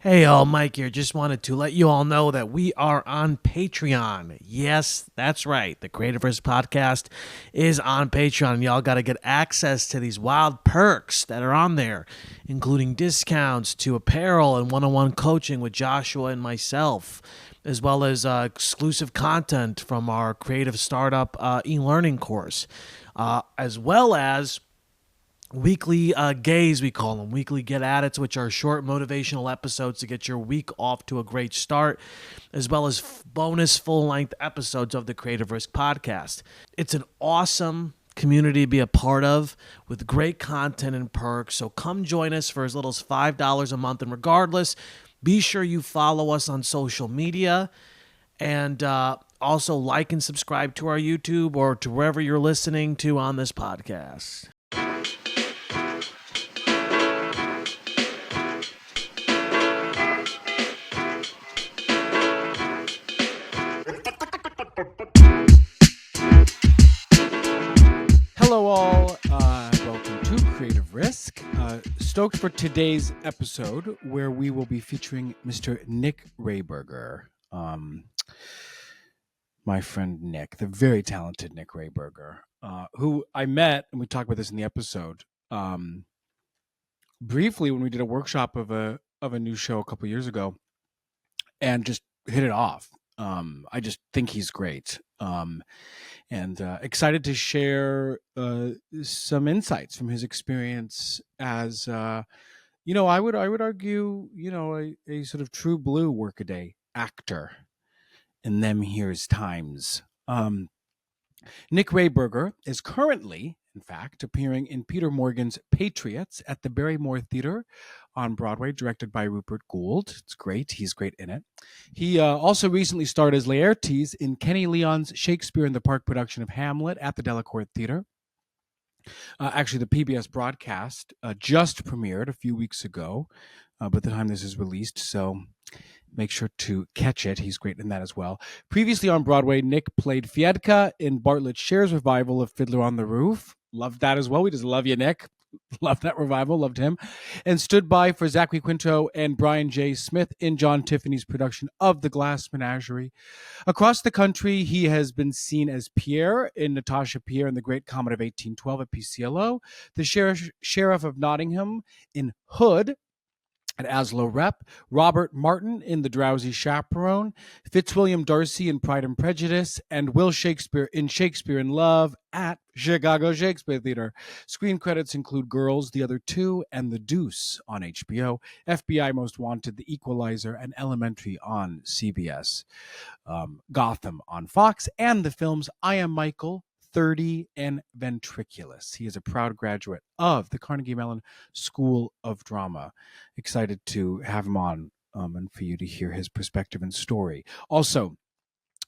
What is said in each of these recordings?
Hey all, Mike here. Just wanted to let you all know that we are on Patreon. Yes, that's right. The Creative Risk Podcast is on Patreon. Y'all got to get access to these wild perks that are on there, including discounts to apparel and one-on-one coaching with Joshua and myself, as well as exclusive content from our creative startup e-learning course, as well as weekly gays, we call them, weekly get at it's, which are short motivational episodes to get your week off to a great start, as well as bonus full-length episodes of the Creative Risk Podcast. It's an awesome community to be a part of with great content and perks, so come join us for as little as $5 a month. And regardless, be sure you follow us on social media and also like and subscribe to our YouTube or to wherever you're listening to on this podcast. Hello all, welcome to Creative Risk. Stoked for today's episode where we will be featuring Mr. Nick Rehberger. My friend Nick, the very talented Nick Rehberger, who I met, and we talked about this in the episode, briefly when we did a workshop of a new show a couple years ago, and just hit it off. I just think he's great. And excited to share some insights from his experience as, I would argue, a sort of true blue Workaday actor in them here's times. Nick Rehberger is currently, in fact, appearing in Peter Morgan's Patriots at the Barrymore Theater on Broadway, directed by Rupert Gould. It's great. He's great in it. He also recently starred as Laertes in Kenny Leon's Shakespeare in the Park production of Hamlet at the Delacorte Theater. Actually, the PBS broadcast just premiered a few weeks ago by the time this is released, so make sure to catch it. He's great in that as well. Previously on Broadway, Nick played Fiedka in Bartlett Sher's revival of Fiddler on the Roof. Loved that as well. We just love you, Nick. Loved that revival. Loved him. And stood by for Zachary Quinto and Brian J. Smith in John Tiffany's production of The Glass Menagerie. Across the country, he has been seen as Pierre in Natasha Pierre in The Great Comet of 1812 at PCLO, the Sheriff of Nottingham in Hood at Aslo Rep, Robert Martin in The Drowsy Chaperone, Fitzwilliam Darcy in Pride and Prejudice, and Will Shakespeare in Shakespeare in Love at Chicago Shakespeare Theater. Screen credits include Girls, The Other Two, and The Deuce on HBO, FBI Most Wanted, The Equalizer, and Elementary on CBS, Gotham on Fox, and the films I Am Michael, 30, and Ventriculus. He is a proud graduate of the Carnegie Mellon School of Drama. Excited to have him on and for you to hear his perspective and story. Also,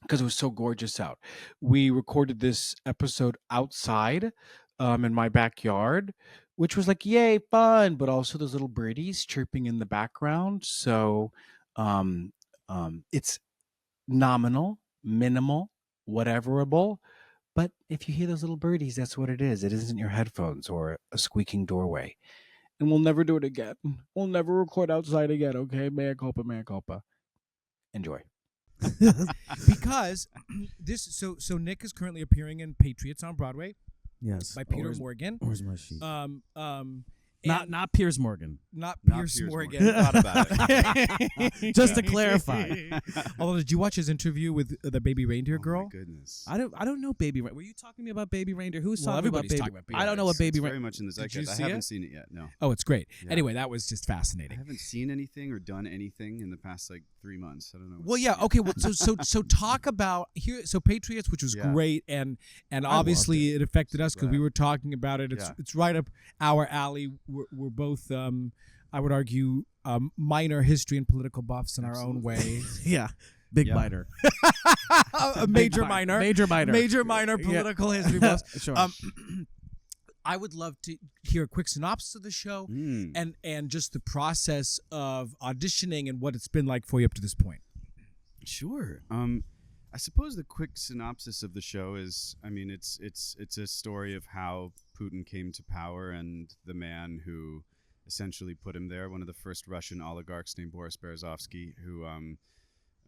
because it was so gorgeous out, we recorded this episode outside in my backyard, which was like, yay, fun, but also those little birdies chirping in the background. So it's nominal, minimal, whateverable. But if you hear those little birdies, that's what it is. It isn't your headphones or a squeaking doorway. And we'll never do it again. We'll never record outside again, okay? Mea culpa, mea culpa. Enjoy. Because so Nick is currently appearing in Patriots on Broadway. Yes. By Peter Morgan. Where's my sheet? Not Piers Morgan. Not Not Piers Piers Morgan. Morgan. Thought about it. Just to clarify. Although, did you watch his interview with the baby reindeer girl? Oh my goodness. I don't know Baby Reindeer. Were you talking to me about Baby Reindeer? Who's Well, talking about everybody's Baby? talking about Baby I don't know what It's Baby very Reindeer. much in the Did you zeitgeist. see I haven't it? seen it yet. No. Oh, it's great. Yeah. Anyway, that was just I fascinating. haven't seen anything or done anything in the past 3 months. I don't know. Well, yeah, okay. Well, so talk about here. So Patriots, which was Yeah. great, and obviously it affected us because we Glad. were talking about it. It's right up our alley. We're both, I would argue, minor history and political buffs in our own way. Yeah. Big Yeah. minor. A major minor. Major minor. Major minor political history buffs. Sure. I would love to hear a quick synopsis of the show and just the process of auditioning and what it's been like for you up to this point. Sure. I suppose the quick synopsis of the show is, I mean, it's a story of how Putin came to power and the man who essentially put him there. One of the first Russian oligarchs named Boris Berezovsky, who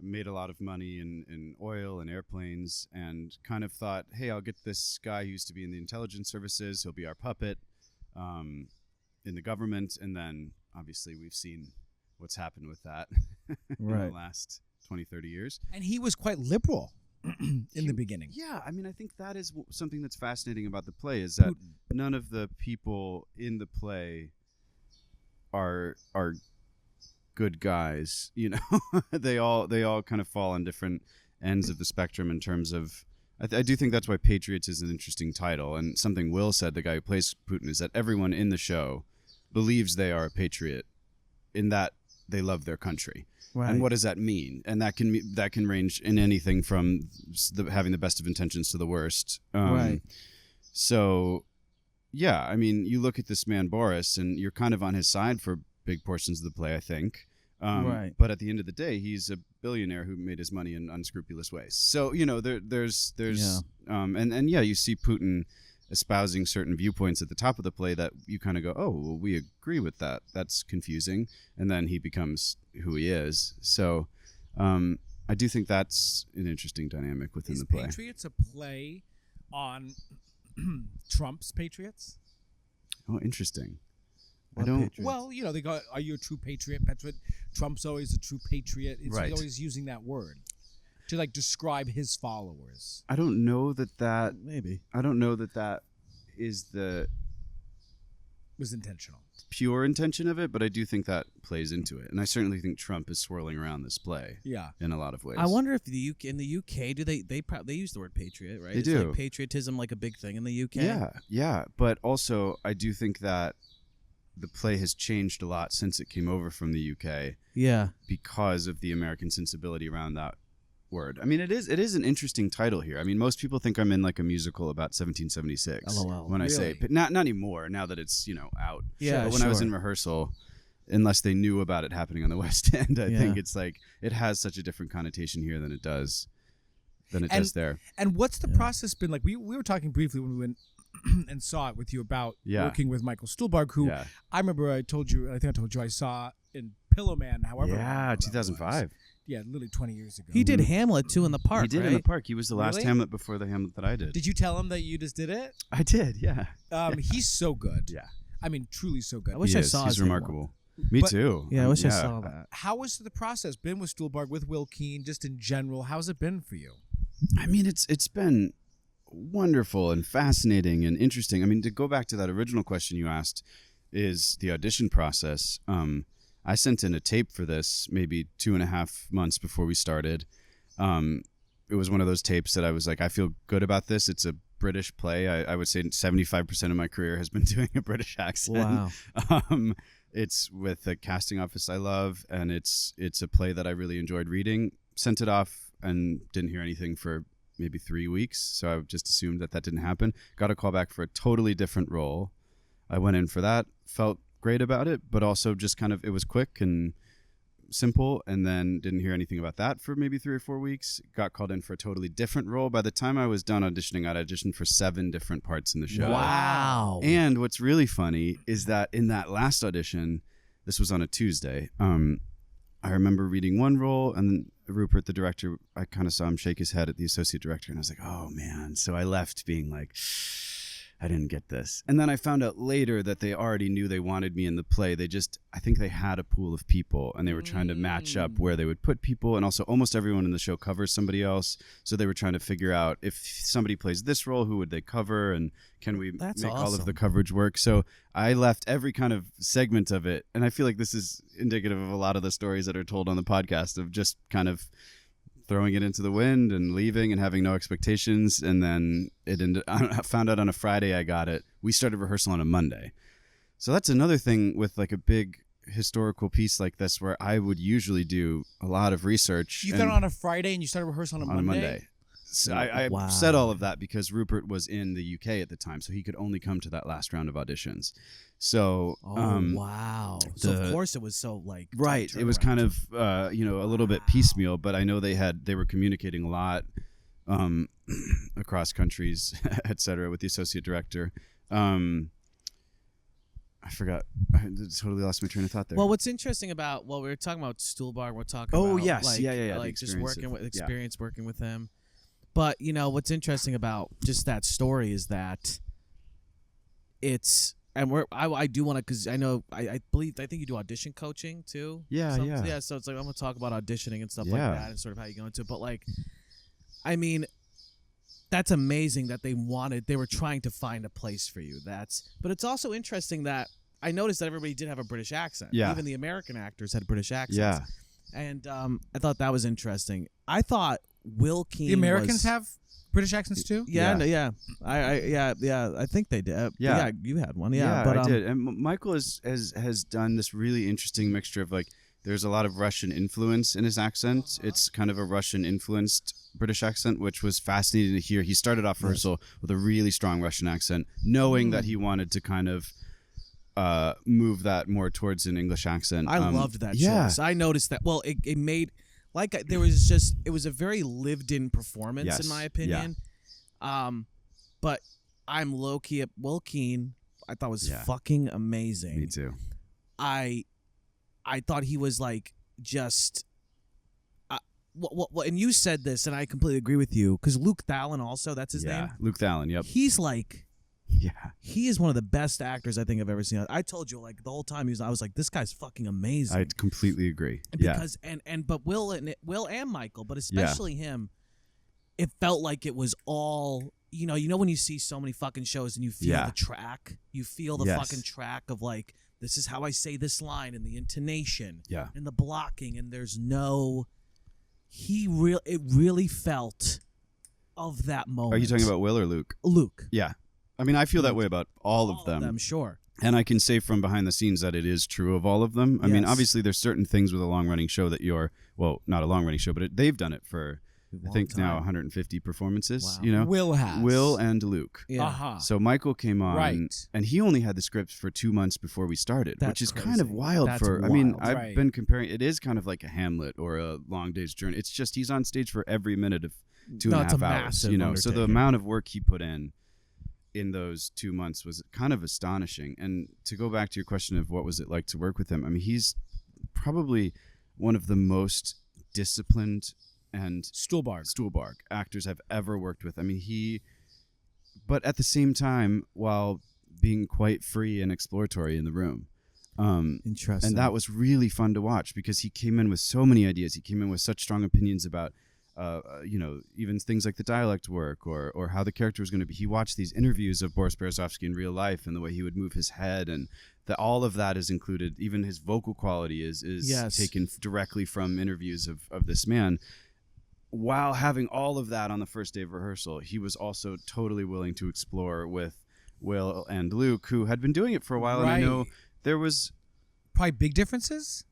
made a lot of money in oil and airplanes, and kind of thought, hey, I'll get this guy who used to be in the intelligence services. He'll be our puppet in the government. And then obviously we've seen what's happened with that in the last 20, 30 years. And he was quite liberal in the beginning. Yeah, I mean, I think that is something that's fascinating about the play, is that none of the people in the play are good guys. You know, they all kind of fall on different ends of the spectrum in terms of. I do think that's why Patriots is an interesting title, and something Will said, the guy who plays Putin, is that everyone in the show believes they are a patriot, in that they love their country. Right. And what does that mean? And that can range in anything from having the best of intentions to the worst. Right. So, yeah, I mean, you look at this man Boris, and you're kind of on his side for big portions of the play, I think. Right. But at the end of the day, he's a billionaire who made his money in unscrupulous ways. So, you know, there's and you see Putin espousing certain viewpoints at the top of the play that you kind of go, oh, well, we agree with that. That's confusing. And then he becomes who he is. So I do think that's an interesting dynamic within the play. Is Patriots a play on Trump's Patriots? Oh, interesting. What I don't. Patriots? Well, you know, they go, are you a true patriot? Trump's always a true patriot. He's always using that word to like describe his followers. I don't know that maybe. I don't know that is the Was intentional. pure intention of it, but I do think that plays into it. And I certainly think Trump is swirling around this play. Yeah. In a lot of ways. I wonder if in the UK do they use the word patriot, right? They Is do. like patriotism like a big thing in the UK? Yeah. But also, I do think that the play has changed a lot since it came over from the UK. Yeah. Because of the American sensibility around that word. I mean, it is an interesting title here. I mean, most people think I'm in like a musical about 1776. LOL. When I say Really? not anymore. Now that it's out. Yeah, But when I was sure. in rehearsal, unless they knew about it happening on the West End, I think it's like it has such a different connotation here than it does does there. And what's the process been like? We were talking briefly when we went and saw it with you about working with Michael Stuhlbarg, who I remember I told you I saw in Pillowman, however. Yeah, 2005. Yeah, literally 20 years ago. He did Hamlet too in the park. He did right? in the park. He was the last Really? Hamlet before the Hamlet that I did. Did you tell him that you just did it? I did, yeah. He's so good. Yeah. I mean, truly so good. I wish I saw He's his remarkable. Me too. Yeah, I wish I saw that. How has the process been with Stuhlbarg, with Will Keane, just in general? How's it been for you? I mean, it's been wonderful and fascinating and interesting. I mean, to go back to that original question you asked, is the audition process. I sent in a tape for this maybe 2.5 months before we started. It was one of those tapes that I was like, I feel good about this. It's a British play. I would say 75% of my career has been doing a British accent. Wow. It's with a casting office I love, and it's a play that I really enjoyed reading. Sent it off and didn't hear anything for maybe 3 weeks, so I just assumed that didn't happen. Got a call back for a totally different role. I went in for that, felt great about it, but also just kind of, it was quick and simple, and then didn't hear anything about that for maybe 3 or 4 weeks. Got called in for a totally different role. By the time I was done auditioning, I'd auditioned for 7 different parts in the show. Wow. And what's really funny is that in that last audition, this was on a Tuesday, I remember reading one role, and Rupert, the director, I kind of saw him shake his head at the associate director, and I was like, oh man. So I left being like, I didn't get this. And then I found out later that they already knew they wanted me in the play. I think they had a pool of people, and they were trying to match up where they would put people. And also almost everyone in the show covers somebody else. So they were trying to figure out, if somebody plays this role, who would they cover? And can we make all of the coverage work? So I left every kind of segment of it. And I feel like this is indicative of a lot of the stories that are told on the podcast, of just kind of throwing it into the wind and leaving and having no expectations. And then I found out on a Friday I got it. We started rehearsal on a Monday. So that's another thing with like a big historical piece like this, where I would usually do a lot of research. You got it on a Friday and you started rehearsal on a Monday? So I said all of that because Rupert was in the UK at the time, so he could only come to that last round of auditions. So, wow. So of course it was so like right. It was kind of a little bit piecemeal, but I know they were communicating a lot across countries, etc., with the associate director. I forgot. I totally lost my train of thought there. Well, what's interesting about we were talking about Stuhlbarg. We're talking Oh, about yes. like, Yeah. like just working with experience working with him. But what's interesting about just that story is that it's and I do want to because I know I think you do audition coaching too. Yeah. So it's like I'm gonna talk about auditioning and stuff like that and sort of how you go into it. But like, I mean, that's amazing that they were trying to find a place for you. But it's also interesting that I noticed that everybody did have a British accent. Yeah. Even the American actors had British accents. Yeah. And I thought that was interesting. I thought Will Keane. The Americans have British accents too. I think they did. Yeah. You had one. Yeah, but I did. And Michael has done this really interesting mixture of like. There's a lot of Russian influence in his accent. It's kind of a Russian-influenced British accent, which was fascinating to hear. He started off rehearsal with a really strong Russian accent, knowing that he wanted to kind of move that more towards an English accent. I loved that choice. I noticed that. Well, it made it was a very lived-in performance in my opinion. Yeah. But I'm low-key at Will Keane. I thought was fucking amazing. Me too. I thought he was like just. And you said this, and I completely agree with you because Luke Thalen also, that's his name. Luke Thalen. Yep. He's like. Yeah. He is one of the best actors I think I've ever seen. I told you like the whole time I was like, this guy's fucking amazing. I completely agree. Because but Will and Michael, but especially him, it felt like it was all when you see so many fucking shows and you feel the track, you feel the fucking track of like. This is how I say this line and the intonation and the blocking and there's no it really felt of that moment. Are you talking about Will or Luke? Luke. Yeah. I mean, I feel that way about all of them. I'm sure. And I can say from behind the scenes that it is true of all of them. I mean, obviously there's certain things with a long-running show that not a long-running show, but they've done it for I think now 150 performances. Wow. Will and Luke. Yeah. So Michael came on, and he only had the scripts for 2 months before we started, which is kind of wild. I mean, I've been comparing. It is kind of like a Hamlet or a Long Day's Journey. It's just he's on stage for every minute of 2.5 hours. So the amount of work he put in those 2 months was kind of astonishing. And to go back to your question of what was it like to work with him, I mean, he's probably one of the most disciplined and Stuhlbarg actors I've ever worked with. I mean, but at the same time, while being quite free and exploratory in the room. Interesting. And that was really fun to watch because he came in with so many ideas. He came in with such strong opinions about, even things like the dialect work or how the character was going to be. He watched these interviews of Boris Berezovsky in real life and the way he would move his head, and all of that is included. Even his vocal quality is taken directly from interviews of this man. While having all of that on the first day of rehearsal, he was also totally willing to explore with Will and Luke, who had been doing it for a while. And I know there was probably big differences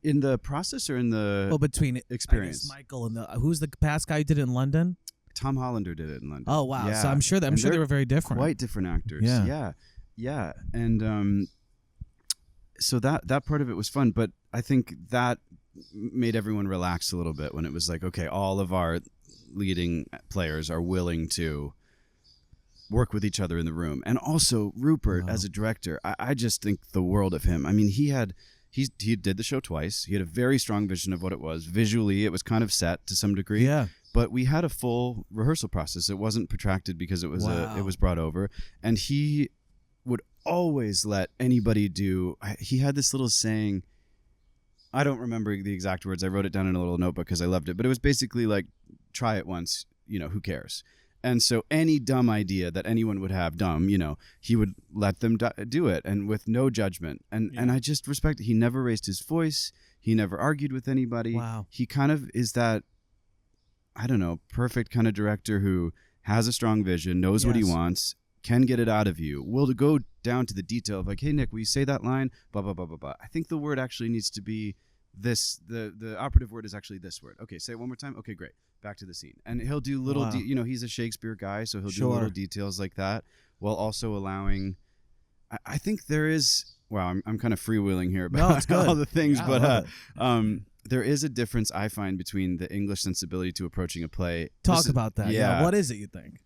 in the process or in the between experience. Michael and who's the past guy who did it in London? Tom Hollander did it in London. Oh wow! Yeah. So I'm sure they were very different. Quite different actors. Yeah. And so that part of it was fun, but I think that made everyone relax a little bit when it was like, okay, all of our leading players are willing to work with each other in the room. And also Rupert as a director, I just think the world of him. I mean, he did the show twice. He had a very strong vision of what it was. Visually, it was kind of set to some degree. Yeah. But we had a full rehearsal process. It wasn't protracted because it was it was brought over. And he would always let anybody do. He had this little saying. I don't remember the exact words. I wrote it down in a little notebook because I loved it. But it was basically like, try it once, who cares? And so any dumb idea that anyone would have, he would let them do it and with no judgment. And I just respect it. He never raised his voice. He never argued with anybody. Wow. He kind of is that, I don't know, perfect kind of director who has a strong vision, knows what he wants, can get it out of you. Will go down to the detail of like, hey, Nick, will you say that line? Blah, blah, blah, blah, blah. I think the word actually needs to be this. The operative word is actually this word. Okay, say it one more time. Okay, great. Back to the scene. And he'll do little, he's a Shakespeare guy, so he'll do little details like that while also allowing, I think there is, wow, I'm kind of freewheeling here about all the things, but there is a difference I find between the English sensibility to approaching a play. Talk about that. Yeah. What is it you think?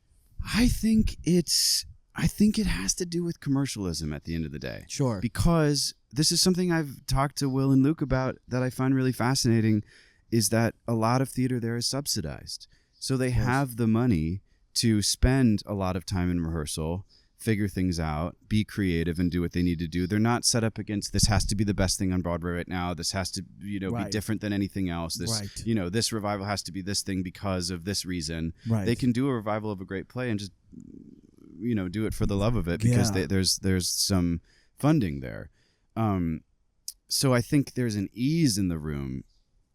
I think it's I think it has to do with commercialism at the end of the day. Sure. Because this is something I've talked to Will and Luke about that I find really fascinating, is that a lot of theater there is subsidized. So they have the money to spend a lot of time in rehearsal, figure things out, be creative, and do what they need to do. They're not set up against, this has to be the best thing on Broadway right now. This has to, be different than anything else. This, this revival has to be this thing because of this reason. Right. They can do a revival of a great play and just, do it for the love of it because there's some funding there. So I think there's an ease in the room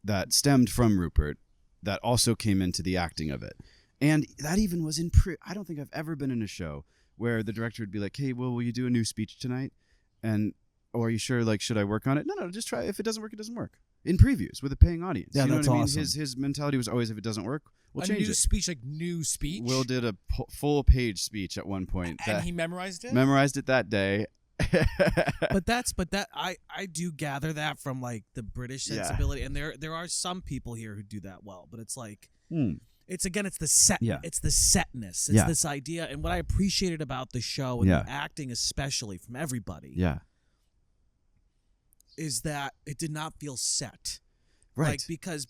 that stemmed from Rupert that also came into the acting of it. And that even was I don't think I've ever been in a show where the director would be like, hey, will you do a new speech tonight? Or are you sure, should I work on it? No, just try. If it doesn't work, it doesn't work. In previews with a paying audience. Yeah, that's awesome. I mean? His mentality was always, if it doesn't work, we'll change it. Speech, new speech? Will did a full page speech at one point. And he memorized it? Memorized it that day. but I do gather that from the British sensibility, and there are some people here who do that well, but it's it's the set, it's the setness, it's this idea, and what I appreciated about the show and the acting, especially from everybody, is that it did not feel set, right? Because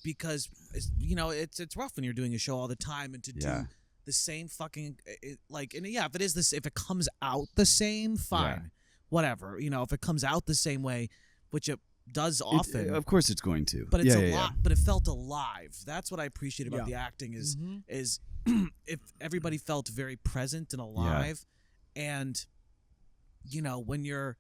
it's rough when you're doing a show all the time and to do the same fucking if it comes out the same, fine, whatever, if it comes out the same way, which it does often. Of course it's going to. But it's a lot. But it felt alive. That's what I appreciate about the acting is if everybody felt very present and alive. And, when you're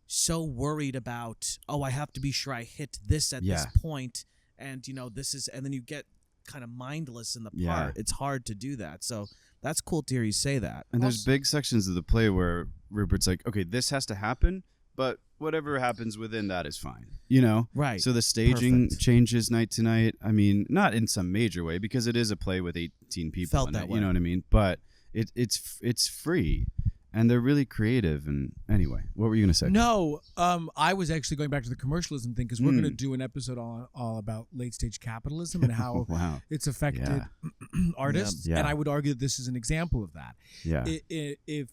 so worried about, I have to be sure I hit this at this point, and, this is, and then you get kind of mindless in the part. It's hard to do that. So that's cool to hear you say that. And there's big sections of the play where Rupert's like, okay, this has to happen, but whatever happens within that is fine, Right. So the staging changes night to night. I mean, not in some major way because it is a play with 18 people Felt in that it, way. you know what I mean? But it's free, and they're really creative. And anyway, what were you gonna say? No, I was actually going back to the commercialism thing because we're going to do an episode all about late stage capitalism and how it's affected artists. Yeah. And I would argue that this is an example of that. Yeah. If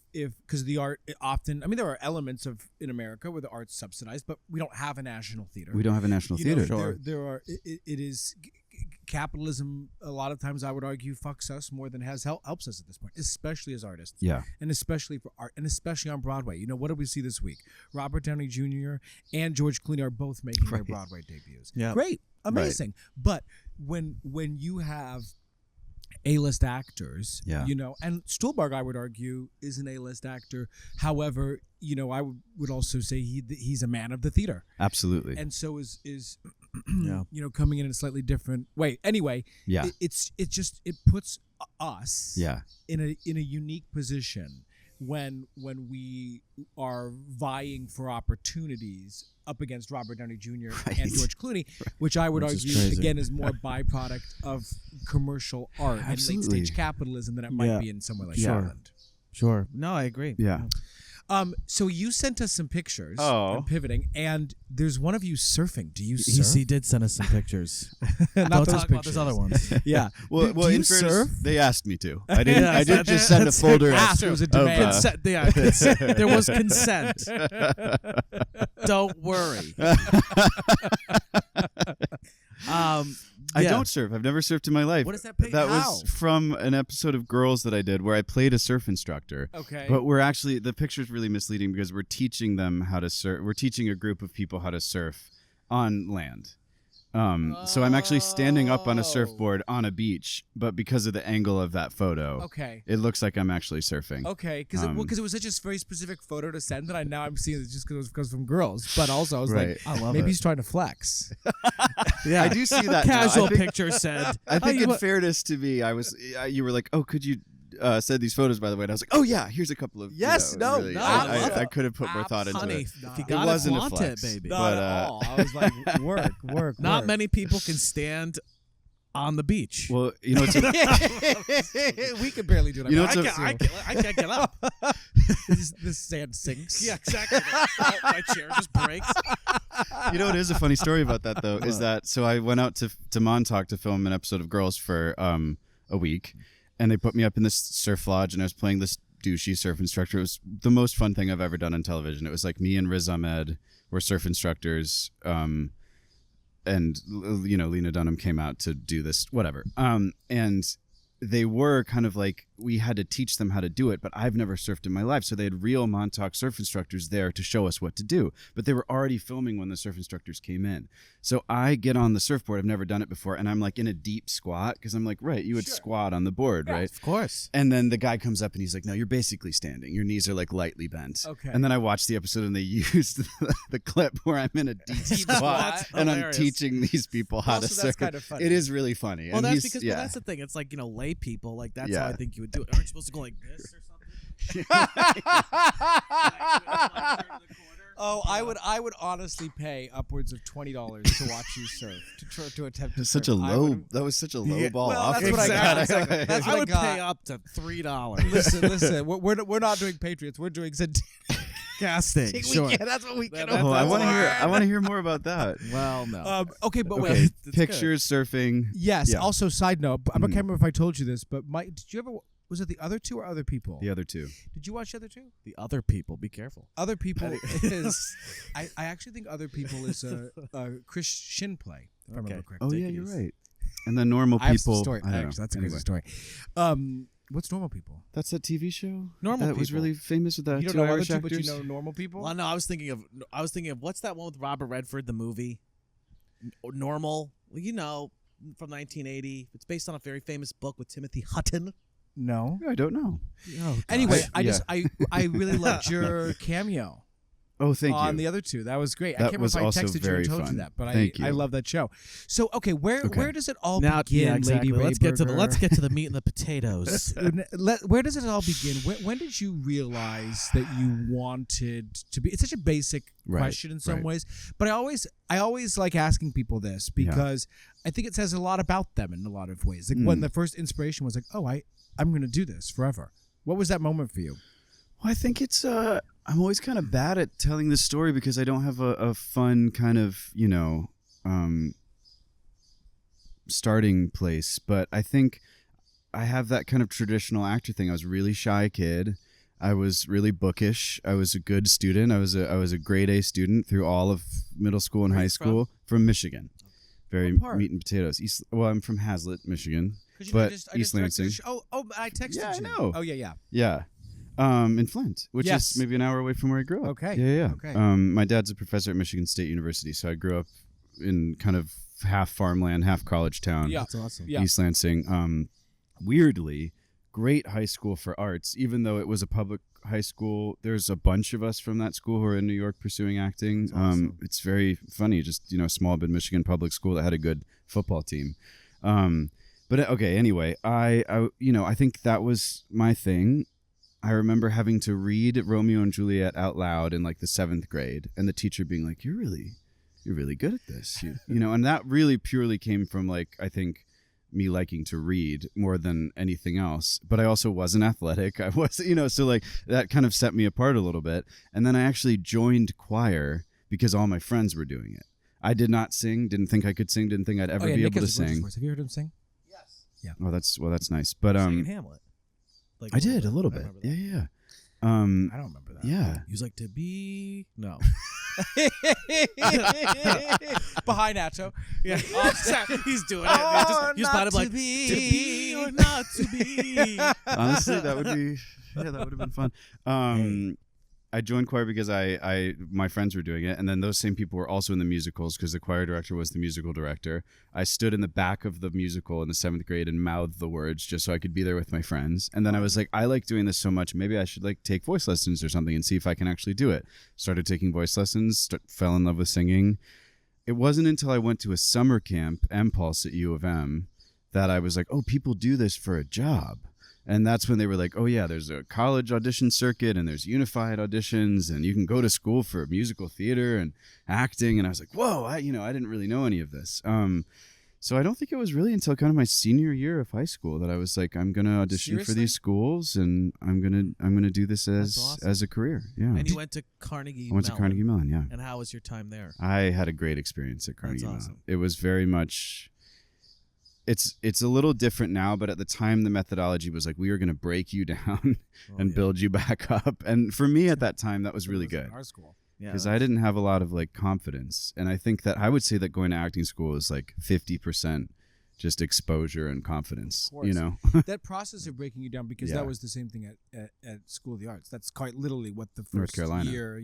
because the art often, I mean, there are elements in America where the art's subsidized, but we don't have a national theater. We don't have a national theater. There are. It is. Capitalism, a lot of times I would argue, fucks us more than helps us at this point, especially as artists. Yeah. And especially for art, and especially on Broadway. What did we see this week? Robert Downey Jr. and George Clooney are both making their Broadway debuts. Yeah. Great. Amazing. Right. But when you have A-list actors, and Stuhlbarg, I would argue, is an A-list actor. However, I would also say he's a man of the theater. Absolutely. And so is coming in a slightly different way. Anyway, it puts us in a unique position when we are vying for opportunities up against Robert Downey Jr. and George Clooney, which I would argue again is more byproduct of commercial art and late stage capitalism than it might be in somewhere like Ireland. Sure. No, I agree. Yeah. So you sent us some pictures. I'm pivoting, and there's one of you surfing. Do you surf? He did send us some pictures. Not Don't those talk about those other ones. Yeah. Well, do you in fairness, surf? they asked me to. I didn't. I didn't just send a folder. Ask. It was a demand. There was consent. Don't worry. I don't surf. I've never surfed in my life. What does that picture? That was from an episode of Girls that I did where I played a surf instructor. Okay. But the picture's really misleading because we're teaching them how to surf. We're teaching a group of people how to surf on land. So I'm actually standing up on a surfboard on a beach, but because of the angle of that photo, it looks like I'm actually surfing. Okay, because it was such a very specific photo to send that I'm seeing it just because it was from Girls, but also I was like, I love maybe it. he's trying to flex. I do see that. Casual picture said. I think in fairness to me, you were like, oh, could you send these photos, by the way? And I was like, oh yeah, here's a couple of. Yes, really, I could have put more thought into honey, it. If you got it, flaunt it, baby. Not at all. I was like, work. Not many people can stand on the beach. Well, you know, we could barely do it. I can't get up. This sand sinks. Yeah, exactly. My chair just breaks. You know, it is a funny story about that though. Is that so? I went out to Montauk to film an episode of Girls for a week. And they put me up in this surf lodge, and I was playing this douchey surf instructor. It was the most fun thing I've ever done on television. It was like me and Riz Ahmed were surf instructors, and Lena Dunham came out to do this, whatever. And they were kind of like, we had to teach them how to do it, but I've never surfed in my life. So they had real Montauk surf instructors there to show us what to do, but they were already filming when the surf instructors came in. So I get on the surfboard. I've never done it before. And I'm like in a deep squat, because I'm like, right, you would squat on the board, right? Of course. And then the guy comes up and he's like, no, you're basically standing. Your knees are like lightly bent. Okay. And then I watched the episode and they used the clip where I'm in a deep squat and I'm teaching these people how to surf. That's kind of funny. It is really funny. Well, And that's he's- because well, that's the thing. It's like, lay people, like that's Yeah. how I think you would do it. Aren't you supposed to go like this or something? Oh, I would honestly pay upwards of $20 to watch you surf to attempt to Such surf. that was such a low Yeah, ball well, offer. that's what I got. Exactly. That's what I would got. pay up to $3. Listen. We're not doing Patriots. We're doing Casting. Sure. That's what we can. Oh, I want to hear more about that. Well, no. Okay, but Okay, pictures, surfing. yes. Yeah. Also, side note. I can't remember if I told you this, but Mike, did you ever? Was it the other two or other people? The other two. Did you watch the other two? The other people, be careful. Other people is. I actually think other people is a Chris Shin play. If I remember correctly. Oh yeah, you're right. And then normal I have people. some story. I don't know. Actually, that's a Anyway. crazy story. What's normal people? That's that TV show. Normal that was People. really famous with the You don't two know other Irish two, but actors. you know normal people. Well, no, I was thinking of what's that one with Robert Redford, the movie? Normal. Well, from 1980. It's based on a very famous book with Timothy Hutton. No. I don't know. Anyway, Yeah. I really loved your cameo Oh, thank on you. the other two. That was great. I That can't was remember if I also texted you very and told fun. you that, but Thank I you. love that show. So okay, where does it all Now, begin, yeah, exactly. Lady Let's get to Rehberger? the meat and the potatoes. Where does it all begin? When did you realize that you wanted to be? It's such a basic Right, question in some right. ways, but I always like asking people this because I think it says a lot about them in a lot of ways. Like when the first inspiration was like, oh, I'm going to do this forever. What was that moment for you? Well, I think it's I'm always kind of bad at telling this story because I don't have a fun kind of starting place. But I think I have that kind of traditional actor thing. I was a really shy kid. I was really bookish. I was a good student. I was a grade A student through all of middle school and high school from Michigan. Very What part? meat and potatoes. I'm from Hazlitt, Michigan. 'Cause But I just East texted Lansing. you. Oh, I texted Yeah, I you. know. Oh yeah. Yeah. In Flint, which Yes. is maybe an hour away from where I grew up. Okay. Yeah. Okay. My dad's a professor at Michigan State University, so I grew up in kind of half farmland, half college town. Yeah. That's awesome. Yeah. East Lansing. Weirdly, great high school for arts, even though it was a public high school. There's a bunch of us from that school who are in New York pursuing acting. It's very funny, just small mid-Michigan public school that had a good football team. But okay, anyway, I think that was my thing. I remember having to read Romeo and Juliet out loud in like the 7th grade, and the teacher being like, "You're really good at this," and that really purely came from like I think me liking to read more than anything else. But I also wasn't athletic. I was, so like that kind of set me apart a little bit. And then I actually joined choir because all my friends were doing it. I did not sing. Didn't think I could sing. Didn't think I'd ever be Nick able to has a gorgeous sing. voice. Have you heard him sing? Oh, that's nice. But Singing Hamlet. Like I did a little I bit. remember that. Yeah. I don't remember that. Yeah. He was like, to be no. Behind Nacho. Yeah, he's doing it. He's about to like to be or not to be. Honestly, that would have been fun. I joined choir because my friends were doing it, and then those same people were also in the musicals because the choir director was the musical director. I stood in the back of the musical in the 7th grade and mouthed the words just so I could be there with my friends. And then I was like, I like doing this so much, maybe I should like take voice lessons or something and see if I can actually do it. Started taking voice lessons, fell in love with singing. It wasn't until I went to a summer camp, M-Pulse at U of M, that I was like, oh, people do this for a job. And that's when they were like, oh, yeah, there's a college audition circuit and there's unified auditions and you can go to school for musical theater and acting. And I was like, whoa, I didn't really know any of this. So I don't think it was really until kind of my senior year of high school that I was like, I'm going to audition for these schools and I'm going to do this as a career. Yeah. And you went to Carnegie Mellon. I went to Carnegie Mellon, yeah. And how was your time there? I had a great experience at Carnegie Mellon. Awesome. It was very much... it's a little different now, but at the time the methodology was like we were going to break you down and build you back up. And for me at that time, that was really good. Our school. Because I didn't have a lot of like confidence, and I think that I would say that going to acting school is like 50% just exposure and confidence. You know, that process of breaking you down, because that was the same thing at School of the Arts. That's quite literally what the first North Carolina year,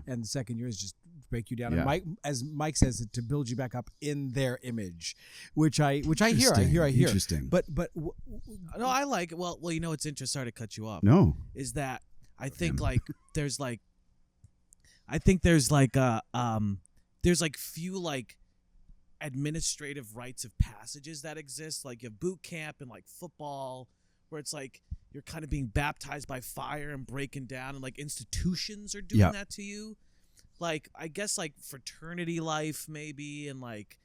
and the second year is just break you down. And Mike says, to build you back up in their image, which I hear. Interesting. But no, I like it. Well, you know, it's interesting. Sorry to cut you off. No, is that I think like there's like. I think there's like few like administrative rites of passages that exist. Like you have boot camp and like football, where it's like you're kind of being baptized by fire and breaking down, and like institutions are doing that to you. Like I guess like fraternity life maybe, and like,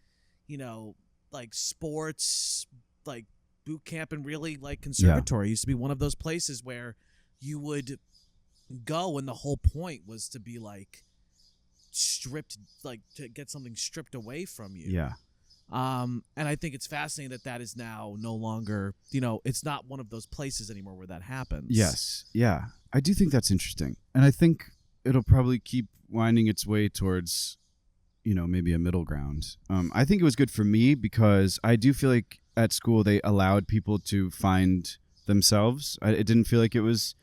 you know, like sports, like boot camp, and really like conservatory used to be one of those places where you would go, and the whole point was to be like stripped, like to get something stripped away from you. And I think it's fascinating that is now no longer, you know, it's not one of those places anymore where that happens. I do think that's interesting, and I think it'll probably keep winding its way towards, you know, maybe a middle ground. I think it was good for me because I do feel like at school they allowed people to find themselves. It didn't feel like it was,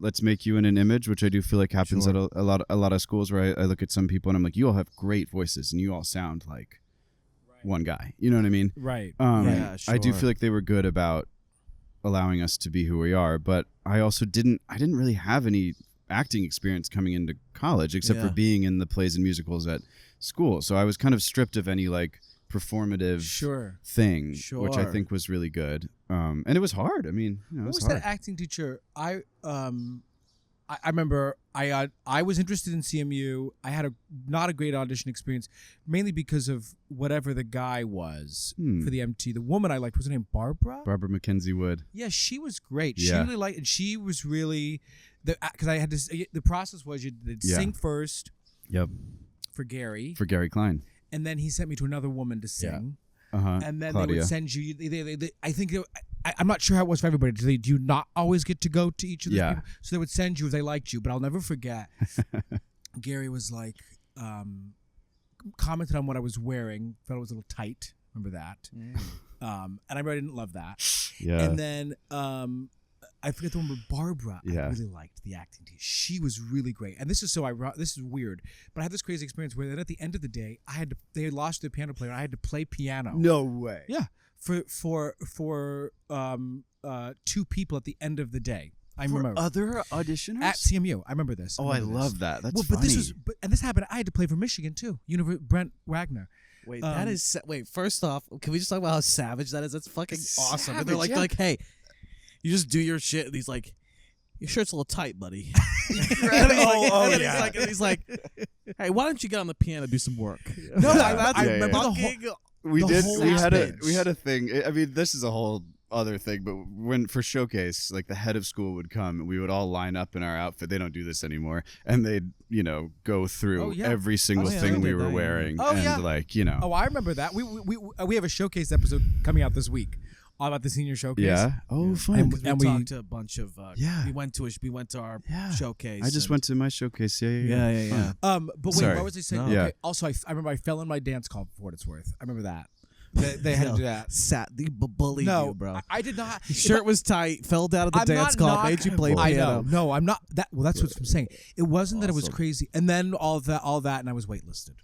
let's make you in an image, which I do feel like happens at a lot of schools, where I look at some people and I'm like, you all have great voices and you all sound like one guy. You know what I mean? Right. I do feel like they were good about allowing us to be who we are, but I also didn't really have any acting experience coming into college except for being in the plays and musicals at school. So I was kind of stripped of any like performative thing, which I think was really good. And it was hard. I mean, you know, what was hard. that acting teacher? I remember I was interested in CMU. I had not a great audition experience, mainly because of whatever the guy was for the MT. The woman I liked, was her name Barbara? Barbara Mackenzie Wood. Yeah, she was great. She really liked, and she was really because I had to. The process was you'd sing first. For Gary Klein. And then he sent me to another woman to sing. And then Claudia. they would send you. I think I'm not sure how it was for everybody. Do you not always get to go to each of those people? So they would send you if they liked you. But I'll never forget. Gary was like, commented on what I was wearing. Felt it was a little tight. Remember that? And I really didn't love that. And then I forget the one with Barbara. I really liked the acting teacher. She was really great. And this is this is weird, but I had this crazy experience where then at the end of the day, they had lost their piano player. I had to play piano. No way. Yeah, for 2 people at the end of the day. I remember other auditioners at CMU. I remember this. I love that. That's but funny. This happened. I had to play for Michigan too. Brent Wagner. Wait, that is first off, can we just talk about how savage that is? That's fucking awesome. And they're like, yeah. hey, you just do your shit. And he's like, your shirt's a little tight, buddy. And he's like, hey, why don't you get on the piano and do some work? No, I remember the whole. We had a thing. I mean, this is a whole other thing, but when for showcase, like the head of school would come and we would all line up in our outfit. They don't do this anymore, and they'd go through every single thing we were wearing, like I remember that. We have a showcase episode coming out this week all about the senior showcase. Yeah. Oh, fun. And we talked to a bunch of we went to our showcase. I just went to my showcase. Yeah. But wait, what was I saying? No. Okay. Also, I remember I fell in my dance call for what it's worth. I remember that. They had to do that. They bullied you, bro. I did not. Your shirt was tight. Fell down at the dance call. Made you play piano. I know. No, I'm not. Well, that's what I'm saying. It wasn't that it was crazy, and then all that, and I was waitlisted.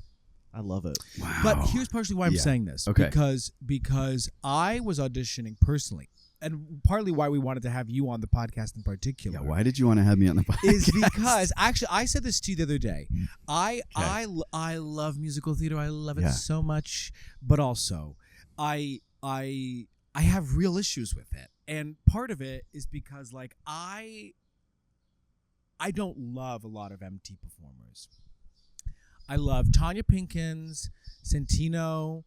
I love it. Wow. But here's partially why I'm saying this. Okay. Because I was auditioning personally, and partly why we wanted to have you on the podcast in particular. Yeah, why did you want to have me on the podcast? Is because actually I said this to you the other day. I love musical theater. I love it so much, but also I have real issues with it, and part of it is because like I don't love a lot of MT performers. I love Tanya Pinkins, Santino,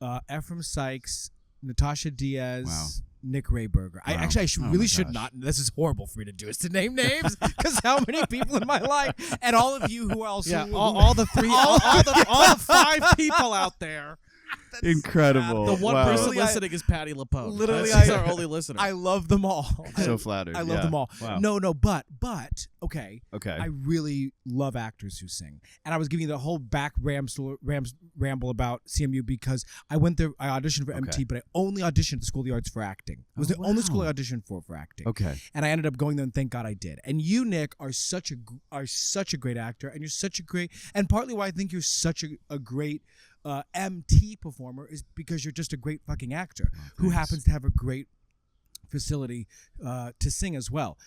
Ephraim Sykes, Natasha Diaz, Nick Rehberger. Wow. I really should not. This is horrible for me to do. Is to name names because how many people in my life and all of you who are also all the 5 people out there. Incredible. The one Wow. person listening is Patty LaPone. Literally, She's our only listener. I love them all. So flattered. I love them all. Wow. No, but okay. Okay. I really love actors who sing, and I was giving you the whole back ramble about CMU because I went there. I auditioned for MT, but I only auditioned at the School of the Arts for acting. It was the only school I auditioned for acting. Okay. And I ended up going there, and thank God I did. And you, Nick, are such a great actor, and you're such a great. And partly why I think you're such a great MT performer is because you're just a great fucking actor who happens to have a great facility to sing as well.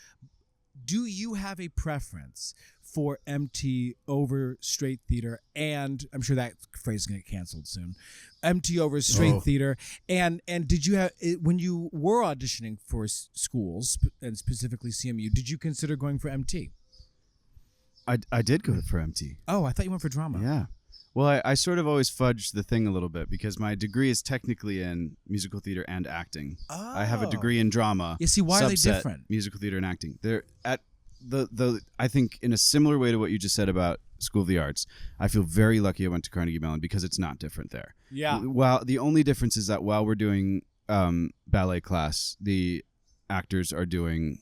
Do you have a preference for MT over straight theater? And I'm sure that phrase is going to get canceled soon. MT over straight theater. And did you have, when you were auditioning for schools, and specifically CMU, did you consider going for MT? I did go for MT. Oh, I thought you went for drama. Yeah. Well, I sort of always fudged the thing a little bit because my degree is technically in musical theater and acting. Oh. I have a degree in drama. You see, why are they different? Musical theater and acting. They're at I think in a similar way to what you just said about School of the Arts, I feel very lucky I went to Carnegie Mellon because it's not different there. Yeah. While the only difference is that while we're doing ballet class, the actors are doing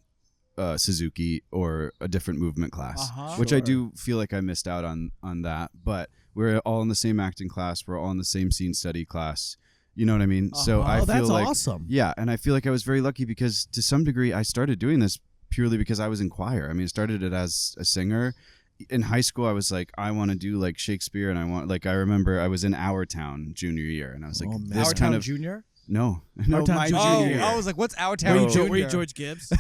Suzuki or a different movement class, which I do feel like I missed out on that. But we're all in the same acting class. We're all in the same scene study class. You know what I mean? So I feel that's like awesome. Yeah, and I feel like I was very lucky because to some degree I started doing this purely because I was in choir. I mean, I started it as a singer. In high school, I was like, I want to do like Shakespeare, and I remember I was in Our Town junior year, and I was like, this Our kind Town of Junior? No, Our Town my Junior. junior year. I was like, what's Our Town Junior? Were you George Gibbs?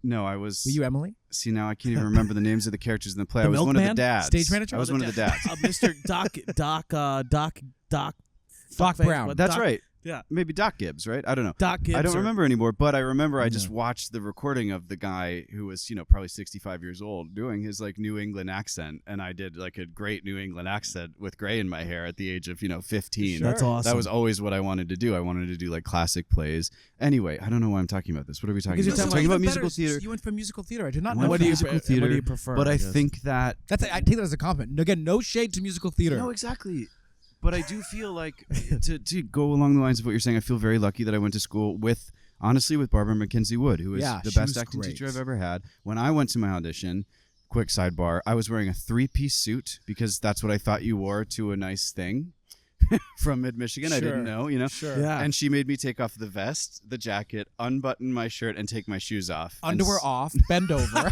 No, I was. Were you Emily? See, now I can't even remember the names of the characters in the play. The I was one of the milkman? dads. Stage manager? I was one of the dads. Mr. Doc Brown. That's right. Yeah. Maybe Doc Gibbs, right? I don't know. Doc Gibbs. I don't remember anymore, but I remember I just watched the recording of the guy who was, probably 65 years old doing his like New England accent, and I did like a great New England accent with gray in my hair at the age of 15. That's awesome. That was always what I wanted to do. I wanted to do like classic plays. Anyway, I don't know why I'm talking about this. What are we talking Because about? you're We're talking about musical theater. You went for musical theater. I did not I know. went What for do you musical theater, what do you prefer? But I guess? think that I take that as a compliment. Again, no shade to musical theater. No, exactly. But I do feel like, to go along the lines of what you're saying, I feel very lucky that I went to school with Barbara McKenzie Wood, who is the best acting teacher I've ever had. When I went to my audition, quick sidebar, I was wearing a 3-piece suit because that's what I thought you wore to a nice thing from mid-Michigan. Sure. I didn't know, Sure. Yeah. And she made me take off the vest, the jacket, unbutton my shirt, and take my shoes off. Underwear off, bend over.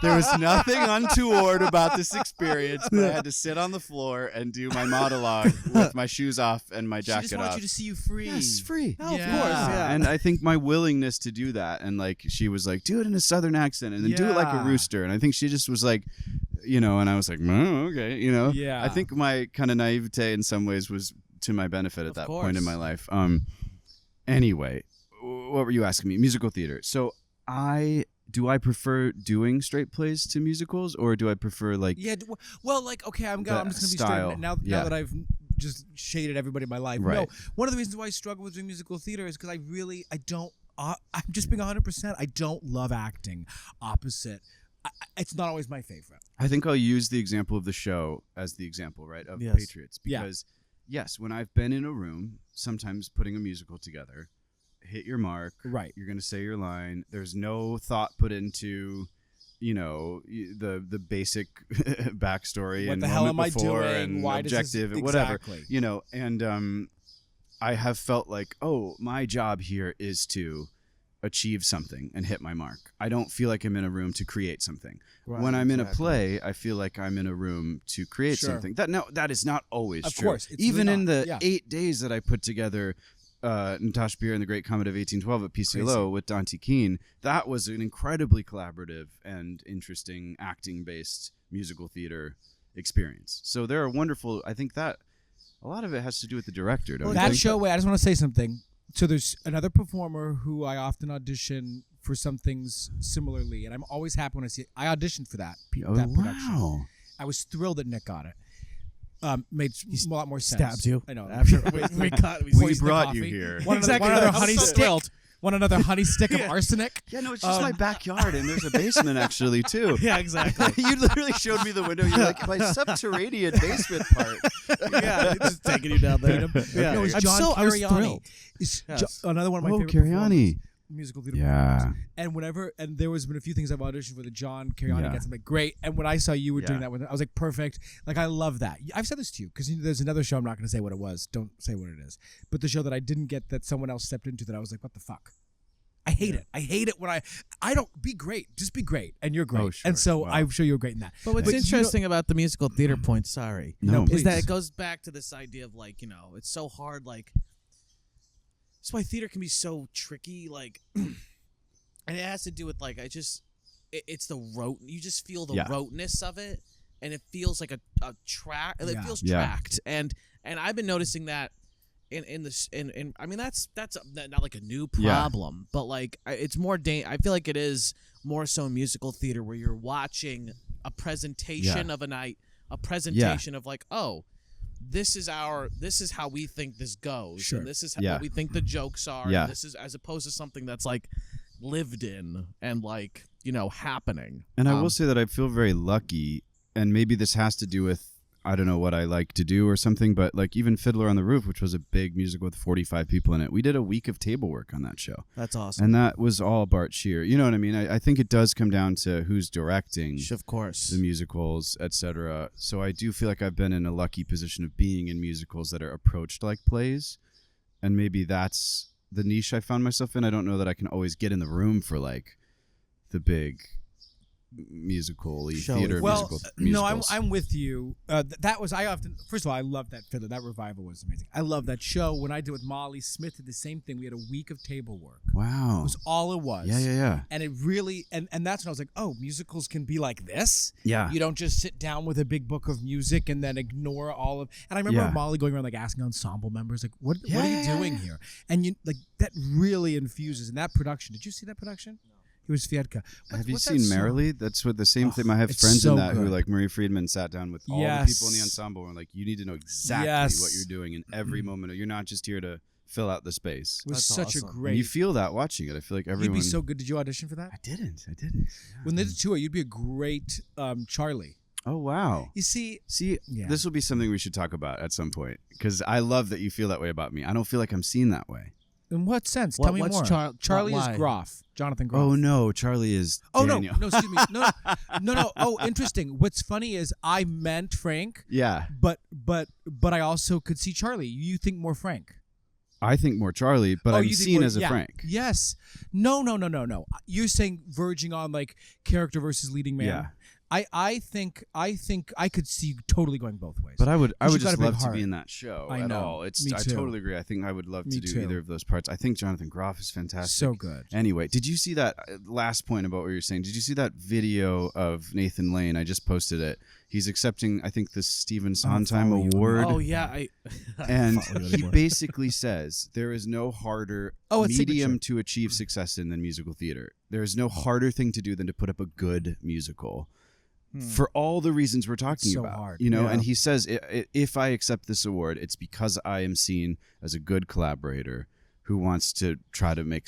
There was nothing untoward about this experience, but I had to sit on the floor and do my monologue with my shoes off and my jacket off. She just wants you to see you free. Yes, free. Oh, of course, yeah. And I think my willingness to do that, and like she was like, do it in a southern accent, and then do it like a rooster. And I think she just was like, and I was like, oh, okay, Yeah. I think my kind of naivete in some ways was to my benefit at that point in my life. Anyway, what were you asking me? Musical theater. So do I prefer doing straight plays to musicals, or do I prefer like okay, I'm just gonna be style. straight now that I've just shaded everybody in my life. Right. No, one of the reasons why I struggle with doing musical theater is because I don't. I'm just being 100%. I don't love acting. Opposite. It's not always my favorite. I think I'll use the example of the show as the example, right, of Yes. Patriots. Because, yes, when I've been in a room, sometimes putting a musical together, hit your mark. Right. You're going to say your line. There's no thought put into, the basic backstory What and the hell am I before doing? and Why does this- objective, whatever. Exactly. And I have felt like, my job here is to achieve something and hit my mark. I don't feel like I'm in a room to create something. Right, when I'm in a play, I feel like I'm in a room to create Sure. something. That is not always Of true. course, it's even really in not. the 8 days that I put together Natasha Beer and the Great Comet of 1812 at PCLO with Dante Keene, that was an incredibly collaborative and interesting acting-based musical theater experience. So there are wonderful. I think that a lot of it has to do with the director. Don't you That think? show. Wait, I just want to say something. So there's another performer who I often audition for some things similarly, and I'm always happy when I see it. I auditioned for that production. Wow. I was thrilled that Nick got it. Made a lot more sense. Stabs you. I know. After we We poisoned the brought you coffee. here. One Exactly. other I'm honey so stick. thrilled. Want another honey stick of arsenic? Yeah, no, it's just my backyard, and there's a basement actually too. Yeah, exactly. You literally showed me the window. You're like, my subterranean basement part. Yeah, it's just taking you down there. Yeah. No, it's John I was Cariani. thrilled. Another one of my favorite Cariani. musical theater performers. And there was been a few things I've auditioned for the John Cariani gets. I'm like, great. And when I saw you were doing that with it, I was like, perfect. Like, I love that. I've said this to you because there's another show. I'm not going to say what it was. Don't say what it is. But the show that I didn't get that someone else stepped into that I was like, what the fuck? I hate it. I hate it when I don't be great. Just be great, and you're great. Oh, sure. And so I'm sure you're great in that. But what's interesting about the musical theater point, is that it goes back to this idea of like, it's so hard. Like, that's why theater can be so tricky. Like, and it has to do with like, it's the rote. You just feel the roteness of it, and it feels like a track. It feels tracked, and I've been noticing that. I mean that's not like a new problem, but like it's more I feel like it is more so in musical theater where you're watching a presentation of a night, a presentation of like, oh, this is how we think this goes, and this is what we think the jokes are, and this is as opposed to something that's like lived in and like happening. And I will say that I feel very lucky, and maybe this has to do with I don't know what I like to do or something, but like even Fiddler on the Roof, which was a big musical with 45 people in it, we did a week of table work on that show. That's awesome. And that was all Bart Shear. You know what I mean? I think it does come down to who's directing of course the musicals, etc. So I do feel like I've been in a lucky position of being in musicals that are approached like plays. And maybe that's the niche I found myself in. I don't know that I can always get in the room for like the big musical-y theater musicals. No, I'm with you. That was first of all, I love that Fiddler. That revival was amazing. I love that show. When I did with Molly Smith, did the same thing. We had a week of table work. Wow, it was all it was. Yeah. And it really, and that's when I was like, oh, musicals can be like this. Yeah, you don't just sit down with a big book of music and then ignore all of. And I remember Molly going around like asking ensemble members like, what are you doing here? And you like that really infuses in that production. Did you see that production? No. It was Fiedka. Have you seen Merrily? That's what the same thing. I have friends in that who like Marie Friedman sat down with all the people in the ensemble and like you need to know exactly what you're doing in every moment. You're not just here to fill out the space. It was such a great. And you feel that watching it. I feel like everyone. You'd be so good. Did you audition for that? I didn't. Yeah. When they did tour, you'd be a great Charlie. Oh wow! You see, this will be something we should talk about at some point because I love that you feel that way about me. I don't feel like I'm seen that way. In what sense? Tell me more. Charlie is Groff. Jonathan Groff. Oh no, Charlie is Daniel. No, excuse me. No. Oh, interesting. What's funny is I meant Frank. Yeah. But I also could see Charlie. You think more Frank. I think more Charlie, but I'm seen as a Frank. Yes. No. You're saying verging on like character versus leading man. Yeah. I think I could see you totally going both ways. But I would just love to be in that show at all. I too. totally agree. I think I would love to do either of those parts. I think Jonathan Groff is fantastic. So good. Anyway, did you see that last point about what you're saying? Did you see that video of Nathan Lane? I just posted it. He's accepting, I think, the Stephen Sondheim Award. Oh yeah, and he basically says there is no harder medium to achieve success in than musical theater. There is no harder thing to do than to put up a good musical. For all the reasons we're talking about, hard. And he says, if I accept this award, it's because I am seen as a good collaborator who wants to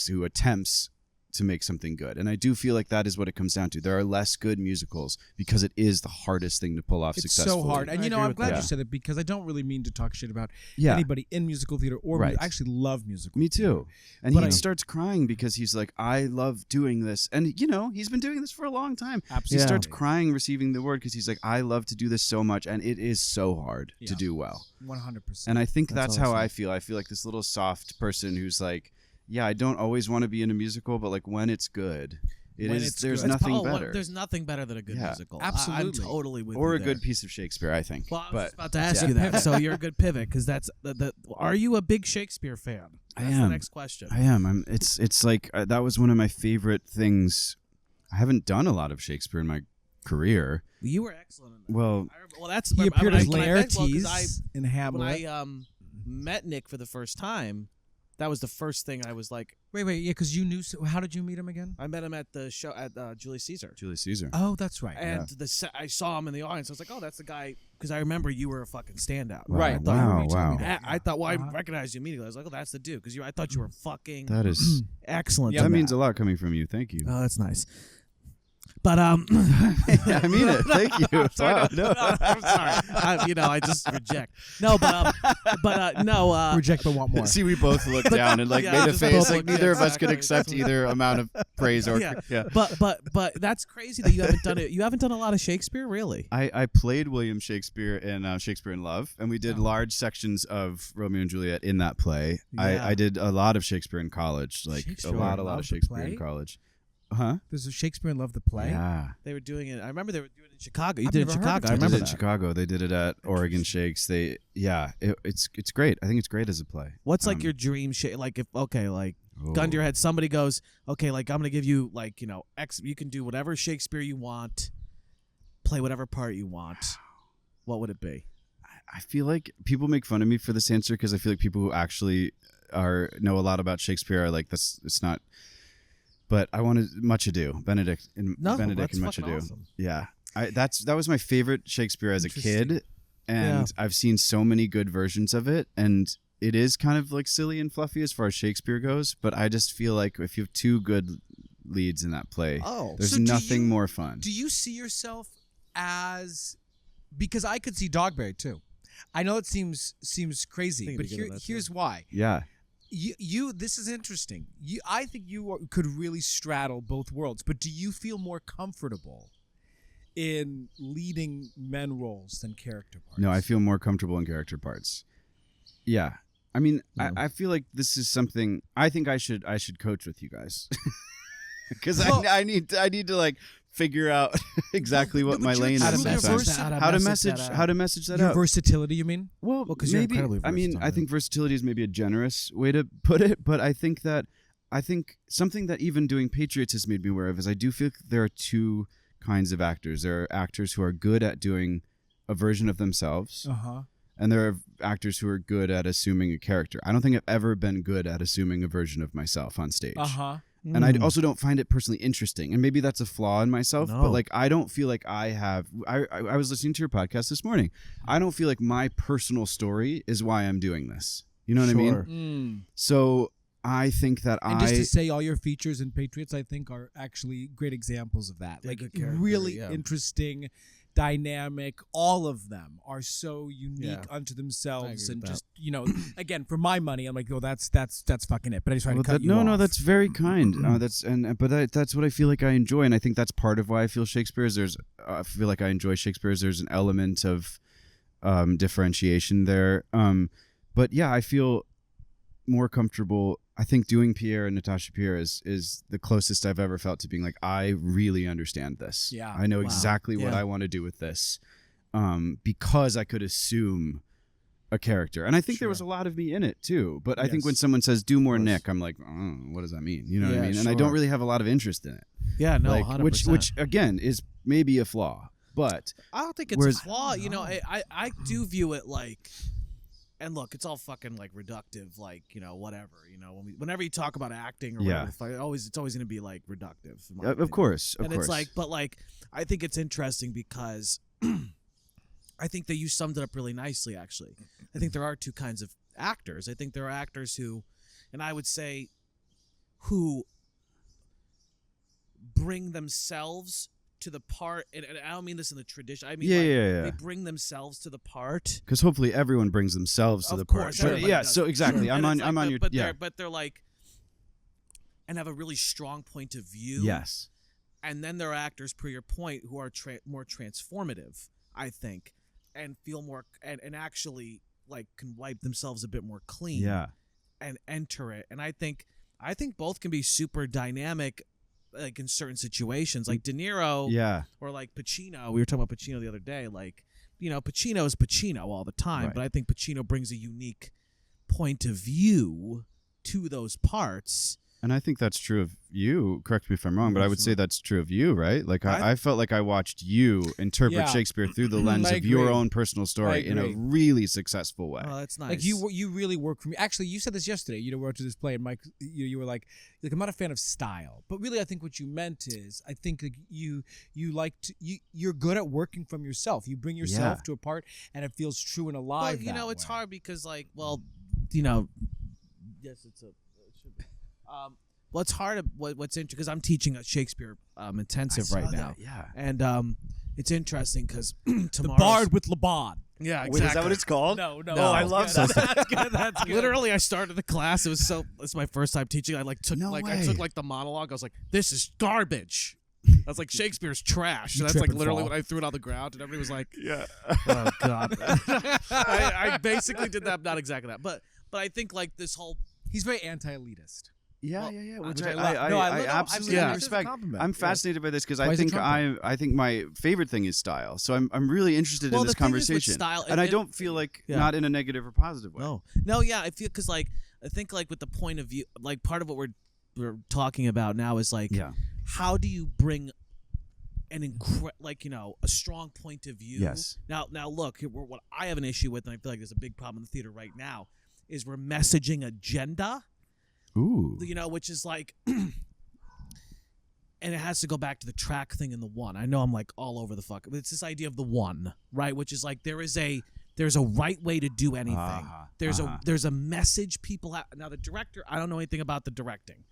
who attempts to make something good. And I do feel like that is what it comes down to. There are less good musicals because it is the hardest thing to pull off successfully. It's so hard. And I'm glad you said it because I don't really mean to talk shit about anybody in musical theater or I actually love musical Me too. And he starts crying because he's like, I love doing this. And he's been doing this for a long time. Absolutely. He starts crying receiving the award because he's like, I love to do this so much and it is so hard to do well. 100%. And I think that's how I feel. I feel like this little soft person who's like, I don't always want to be in a musical, but like when it's good, there's nothing better. There's nothing better than a good musical. Absolutely. I'm totally with you. Or a good piece of Shakespeare, I think. Well, I was about to ask you that. So you're a good pivot because that's are you a big Shakespeare fan? That's the next question. I am. It's like that was one of my favorite things. I haven't done a lot of Shakespeare in my career. You were excellent in that. Well, that's he appeared as Laertes in Hamlet. When I met Nick for the first time, that was the first thing I was like. Wait, yeah, because you knew. How did you meet him again? I met him at the show at Julius Caesar. Julius Caesar. Oh, that's right. And I saw him in the audience. I was like, oh, that's the guy. Because I remember you were a fucking standout. Right. Wow. I thought, I recognized you immediately. I was like, oh, that's the dude. Because I thought you were fucking That is excellent. that means a lot coming from you. Thank you. Oh, that's nice. But I mean it. Thank you. Wow, no. I'm sorry. I just reject. No, but no. Reject but want more. See, we both looked down and made a face like neither of us could accept either amount of praise or But that's crazy that you haven't done it. You haven't done a lot of Shakespeare, really. I played William Shakespeare in Shakespeare in Love, and we did large sections of Romeo and Juliet in that play. Yeah. I did a lot of Shakespeare in college, like a lot of Shakespeare in college. Huh? There's a Shakespeare in Love the play. Yeah, they were doing it. I remember they were doing it in Chicago. You I've did it in never heard Chicago. of I it. remember did it that. in Chicago. They did it at Oregon Shakes. It's great. I think it's great as a play. What's like your dream like if gun to your head, somebody goes, okay, like I'm gonna give you X. You can do whatever Shakespeare you want, play whatever part you want. What would it be? I feel like people make fun of me for this answer because I feel like people who actually know a lot about Shakespeare are like this. It's not. But I wanted Much Ado, Benedict and Much Ado. Awesome. Yeah, that was my favorite Shakespeare as a kid, and I've seen so many good versions of it, and it is kind of like silly and fluffy as far as Shakespeare goes. But I just feel like if you have two good leads in that play, there's nothing more fun. Do you see yourself as? Because I could see Dogberry too. I know it seems crazy, but here's why. Yeah. You this is interesting. I think you could really straddle both worlds, but do you feel more comfortable in leading men roles than character parts? No, I feel more comfortable in character parts. Yeah. I mean, I feel like this is something I think I should coach with you guys. Cuz I need to like figure out exactly what my lane is. How to message that Your out. versatility, you mean? Well, maybe. I mean, I think versatility is maybe a generous way to put it, but I think something that even doing Patriots has made me aware of is I do feel there are two kinds of actors. There are actors who are good at doing a version of themselves, and there are actors who are good at assuming a character. I don't think I've ever been good at assuming a version of myself on stage. And I also don't find it personally interesting. And maybe that's a flaw in myself, but like I don't feel like I have I was listening to your podcast this morning. I don't feel like my personal story is why I'm doing this. You know what I mean? So I think that just to say all your features in Patriots, I think are actually great examples of that. Like really interesting, dynamic. All of them are so unique unto themselves, and just again, for my money, I'm like, oh, that's fucking it. But I just try to cut you off. No, that's very kind. That's what I feel like I enjoy, and I think that's part of why I feel Shakespeare is I feel like I enjoy Shakespeare. There's an element of differentiation there. But yeah, I feel more comfortable. I think doing Pierre and Natasha Pierre is the closest I've ever felt to being like, I really understand this. Yeah. I know exactly what I want to do with this, because I could assume a character. And I think there was a lot of me in it too. But I think when someone says, do more Nick, I'm like, oh, what does that mean? You know what I mean? And I don't really have a lot of interest in it. Yeah, no, like, 100%. Which again is maybe a flaw. But I don't think it's a flaw. I do view it like, and look, it's all fucking like reductive, like whatever. Whenever you talk about acting or whatever, it's always going to be like reductive. Of course, it's like, but like, I think it's interesting because I think that you summed it up really nicely. Actually, I think there are two kinds of actors. I think there are actors who, and I would say, who bring themselves to the part, and I don't mean this in the tradition. I mean, they bring themselves to the part. Because hopefully everyone brings themselves to the part. But does. So exactly, I'm on your. But they're like, and have a really strong point of view. Yes. And then there are actors, per your point, who are more transformative, I think, and feel more, and actually like can wipe themselves a bit more clean. Yeah. And enter it, and I think both can be super dynamic. Like in certain situations, like De Niro, or like Pacino. We were talking about Pacino the other day. Like, Pacino is Pacino all the time, but I think Pacino brings a unique point of view to those parts And I think that's true of you. Correct me if I'm wrong, but I would say that's true of you, right? Like I felt like I watched you interpret Shakespeare through the lens of your own personal story in a really successful way. Oh, that's nice. Like you really work for me. Actually, you said this yesterday. You wrote to this play, and Mike, you were like I'm not a fan of style, but really I think what you meant is I think like you're good at working from yourself. You bring yourself to a part, and it feels true and alive. Well, it's hard because yes, it's a. What's hard? What's interesting because I'm teaching a Shakespeare intensive right now. And it's interesting because tomorrow the Bard with Labbadia. Yeah, exactly. Wait, is that what it's called? No. Oh, I love that. That's good. Literally, I started the class. It's my first time teaching. I took the monologue. I was like, "This is garbage." I was like, "Shakespeare's trash." So that's like literally when I threw it on the ground, and everybody was like, "Yeah, oh god." I basically did that. Not exactly that, but I think like this whole. He's very anti-elitist. Yeah. Which I absolutely respect. I'm fascinated by this because I think my favorite thing is style. So I'm really interested in this conversation. Style, and I don't feel like not in a negative or positive way. No, yeah. I feel because I think with the point of view, part of what we're talking about now is how do you bring an a strong point of view? Yes. Now look, what I have an issue with, and I feel like there's a big problem in the theater right now, is we're messaging agenda. Ooh. Which is and it has to go back to the track thing and the one. I know I'm all over the fuck, but it's this idea of the one, right? Which is there's a right way to do anything. There's a message people have. Now the director, I don't know anything about the directing,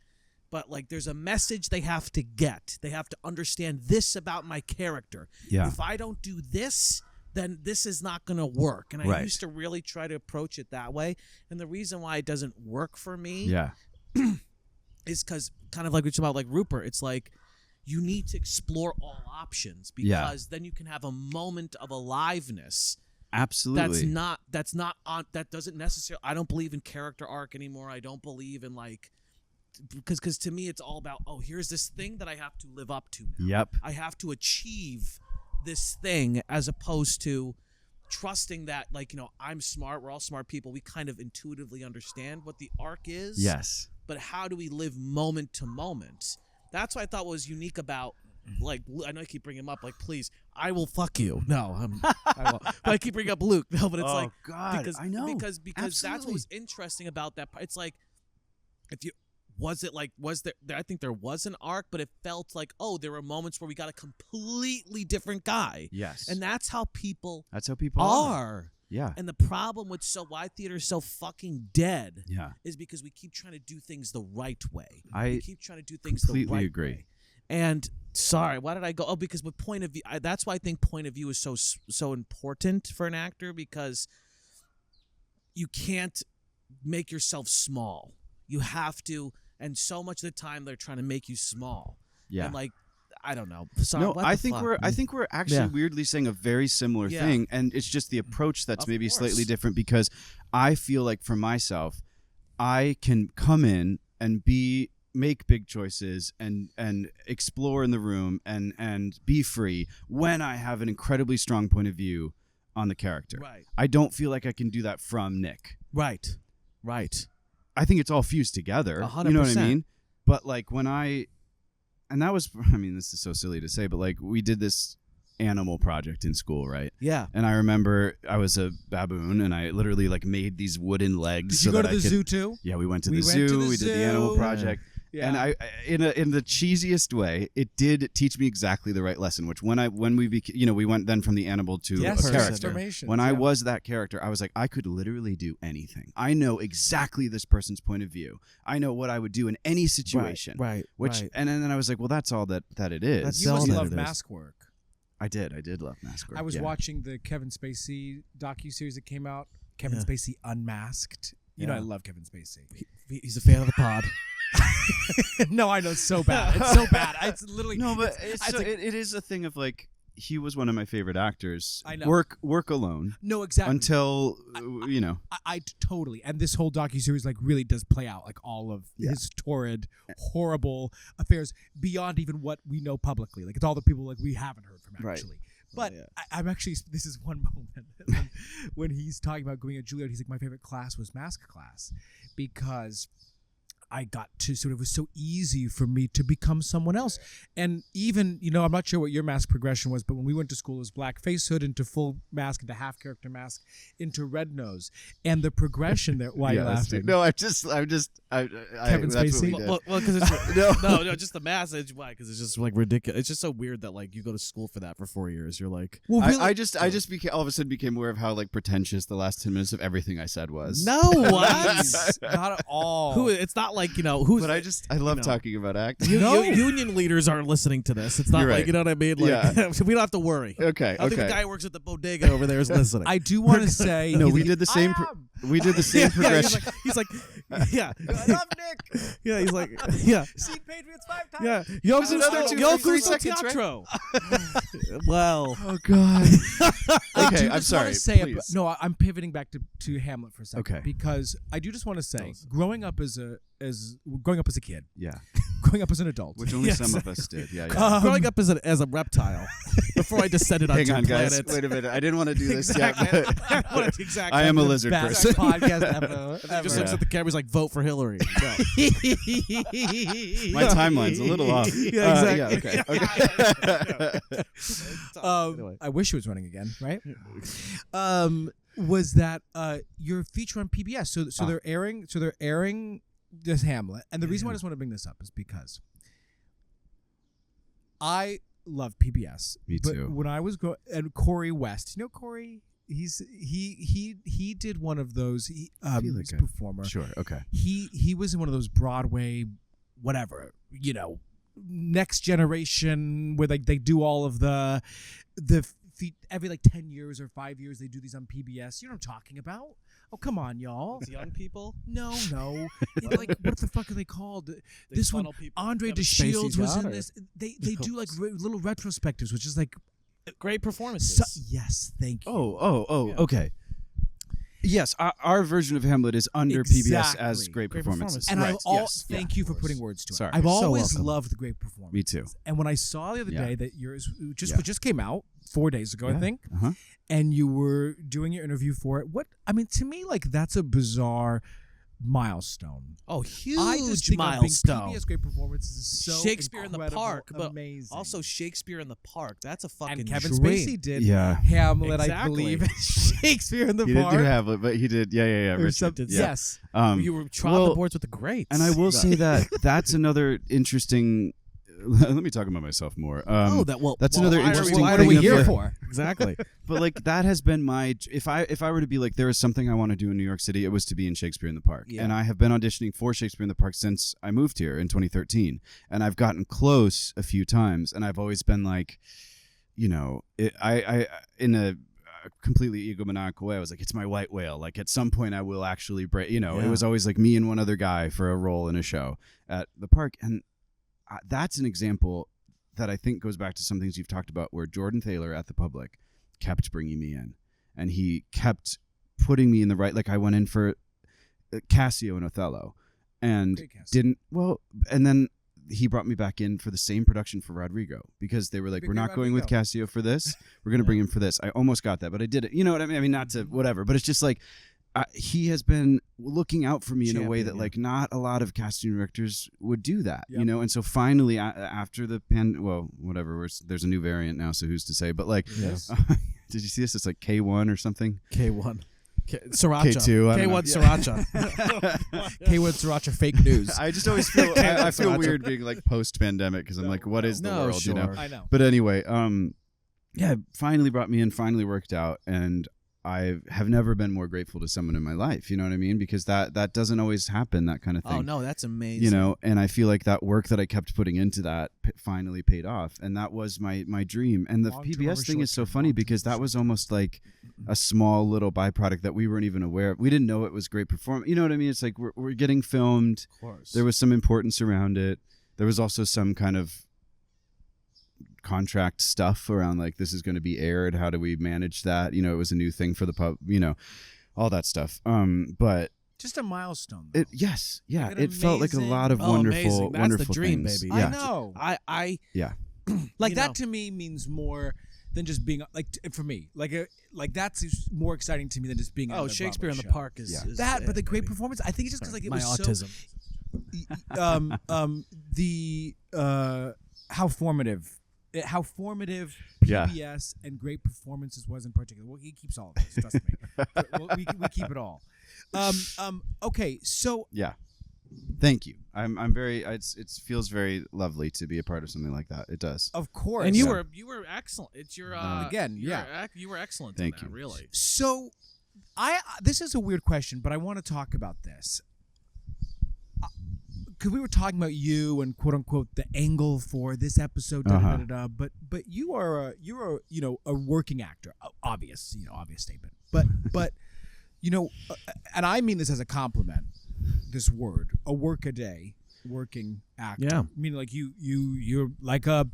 but there's a message they have to get. They have to understand this about my character. Yeah. If I don't do this, then this is not going to work. And I used to really try to approach it that way. And the reason why it doesn't work for me is because kind of like we talked about Rupert, it's you need to explore all options because then you can have a moment of aliveness. Absolutely. That doesn't necessarily, I don't believe in character arc anymore. I don't believe in because to me it's all about, here's this thing that I have to live up to now. Yep. I have to achieve this thing as opposed to trusting that I'm smart, we're all smart people, we kind of intuitively understand what the arc is. Yes. But how do we live moment to moment? That's what I thought was unique about I know I keep bringing him up please, I will fuck you. No, I won't. But I keep bringing up Luke. No, but it's God, because I know because that's what was interesting about that part. It's if you was there I think there was an arc, but it felt there were moments where we got a completely different guy. Yes. And that's how people are. Yeah. And the problem with why theater is so fucking dead is because we keep trying to do things the right way. We keep trying to do things the right way. Completely agree. And sorry, why did I go? Because with point of view, that's why I think point of view is so important for an actor, because you can't make yourself small. You have to, and so much of the time they're trying to make you small. Yeah. And I don't know. Sorry, I think we're actually weirdly saying a very similar thing, and it's just the approach that's maybe slightly different, because I feel like for myself, I can come in and make big choices and explore in the room and be free when I have an incredibly strong point of view on the character. Right. I don't feel like I can do that from Nick. Right. I think it's all fused together. 100%. You know what I mean? But and that was, this is so silly to say, but we did this animal project in school, right? Yeah. And I remember I was a baboon, and I literally made these wooden legs. Did you go to the zoo too? Yeah, we went to the zoo. We did the animal project. Yeah. And I, in the cheesiest way, it did teach me exactly the right lesson. Which when we went then from the animal to a character. When I was that character, I was like, I could literally do anything. I know exactly this person's point of view. I know what I would do in any situation. Right. And then I was like, well, that's all that it is. You must love mask work. I did love mask work. I was watching the Kevin Spacey docuseries that came out. Kevin Spacey Unmasked. You know I love Kevin Spacey. He's a fan of the pod. No, I know, it's so bad. It's so bad. It's literally but it is a thing of he was one of my favorite actors. I know. Work alone. No, exactly. Until I totally, and this whole docuseries really does play out all of his torrid, horrible affairs beyond even what we know publicly. It's all the people we haven't heard from actually. Right. But I'm actually, this is one moment when he's talking about going at Juilliard. He's like, my favorite class was mask class, because I got to sort of, it was so easy for me to become someone else. And even, I'm not sure what your mask progression was, but when we went to school, it was black face hood into full mask, into half character mask, into red nose. And the progression there, why are you laughing? No, Kevin Spacey? Well, because it's no, just the message. Why? Because it's just like ridiculous. It's just so weird that like you go to school for that for 4 years. You're like, well, really? I just became all of a sudden became aware of how like pretentious the last 10 minutes of everything I said was. No, what? Not at all. It's not like who's. But I love talking about acting. Union leaders aren't listening to this. It's not You're like right. You know what I mean. Like we don't have to worry. Okay. I think the guy who works at the bodega over there is listening. I do want to say no. We did the same. We did the same progression. He's like, yeah. I love Nick. Yeah, he's like, yeah. Seen Patriots 5 times. Yeah, yo gusto teatro. Well, oh god. Okay, I'm just sorry. Want to say I'm pivoting back to Hamlet for a second. Okay. Because I do just want to say, growing up as a kid, yeah, growing up as an adult, which only some of us did. Yeah. Growing up as a reptile before I descended on Hang on, planets. guys. Wait a minute. I didn't want to do this yet. Exactly. I am a lizard person. Podcast ever. Just looks at the camera. He's like, vote for Hillary. No. My timeline's a little off. Yeah, exactly. Okay. I wish he was running again, right? Was that your feature on PBS? So they're airing this Hamlet, and the reason why I just want to bring this up is because I love PBS. Me but too. When I was and Corey West, Corey. He did one of those. He's a performer. Sure. Okay. He was in one of those Broadway, whatever, next generation where they do all of the every like 10 years or 5 years they do these on PBS. You know what I'm talking about? Oh, come on, y'all. It's young people? No. Like, what the fuck are they called? This one, Andre DeShields was in this. They do like little retrospectives, which is like great performances. Yes, thank you. Oh, okay. Yes, our version of Hamlet is under PBS as great performances. And right. Thank you for putting words to it. Sorry. I've always loved the great performances. Me too. And when I saw the other day that yours just came out 4 days ago, I think, and you were doing your interview for it. To me, like that's a bizarre milestone. Oh, huge milestone. PBS Great Performances is so Shakespeare in the Park, but amazing. Also Shakespeare in the Park. That's a fucking and Kevin dream. Spacey did Hamlet, I believe. Shakespeare in the Park. He didn't do Hamlet, but he did. Yeah. Richard did. Yes. You were trotting the boards with the greats. And I will say that's another interesting. Let me talk about myself more. That's another interesting thing. What are we here for? Exactly. But like that has been my. If I were to be like, there is something I want to do in New York City, it was to be in Shakespeare in the Park. Yeah. And I have been auditioning for Shakespeare in the Park since I moved here in 2013, and I've gotten close a few times, and I've always been like, I in a completely egomaniacal way, I was like, it's my white whale. Like at some point I will actually break. It was always like me and one other guy for a role in a show at the park, and that's an example that I think goes back to some things you've talked about, where Jordan Thaler at the Public kept bringing me in, and he kept putting me in the right. Like I went in for Cassio and Othello, and and then he brought me back in for the same production for Rodrigo, because they were like, we're not going with Cassio for this. We're going to bring him for this. I almost got that, but I did it. You know what I mean? I mean, not to whatever, but it's just like, he has been looking out for me in a way that like not a lot of casting directors would do that, And so finally, after the there's a new variant now, so who's to say? But like, did you see this? It's like K1 or something. K1. Sriracha. K2. K1 Sriracha. K1 Sriracha fake news. I just always feel I feel weird being like post-pandemic, because I'm like, what is the world? Sure. I know. But anyway, finally brought me in, finally worked out, and I have never been more grateful to someone in my life. You know what I mean? Because that doesn't always happen, that kind of thing. Oh no, that's amazing. And I feel like that work that I kept putting into that finally paid off, and that was my dream. And the PBS thing is so funny, because that was almost like a small little byproduct that we weren't even aware of. We didn't know it was great performance. You know what I mean? It's like we're getting filmed. Of course. There was some importance around it. There was also some kind of contract stuff around like, this is going to be aired, how do we manage that? It was a new thing for the pub, all that stuff. But just a milestone. Yes, yeah, it felt like a lot of wonderful the dream, things. Baby. Yeah. I know. I like that to me means more than just being like, for me, like that's more exciting to me than just being. Shakespeare in the show. Park is that, but the great performance. I think it's just because like it my was autism. how formative PBS and Great Performances was in particular. Well, he keeps all of this, trust me. we keep it all. Okay, so yeah. Thank you. I'm very. It feels very lovely to be a part of something like that. It does. Of course. And you were excellent. It's your again. You were excellent. Thank in that, you. Really. So, this is a weird question, but I want to talk about this. Because we were talking about you and quote unquote the angle for this episode, but you're a working actor. Obvious statement. But and I mean this as a compliment. This word, a workaday, working actor. Yeah. Meaning like you're like a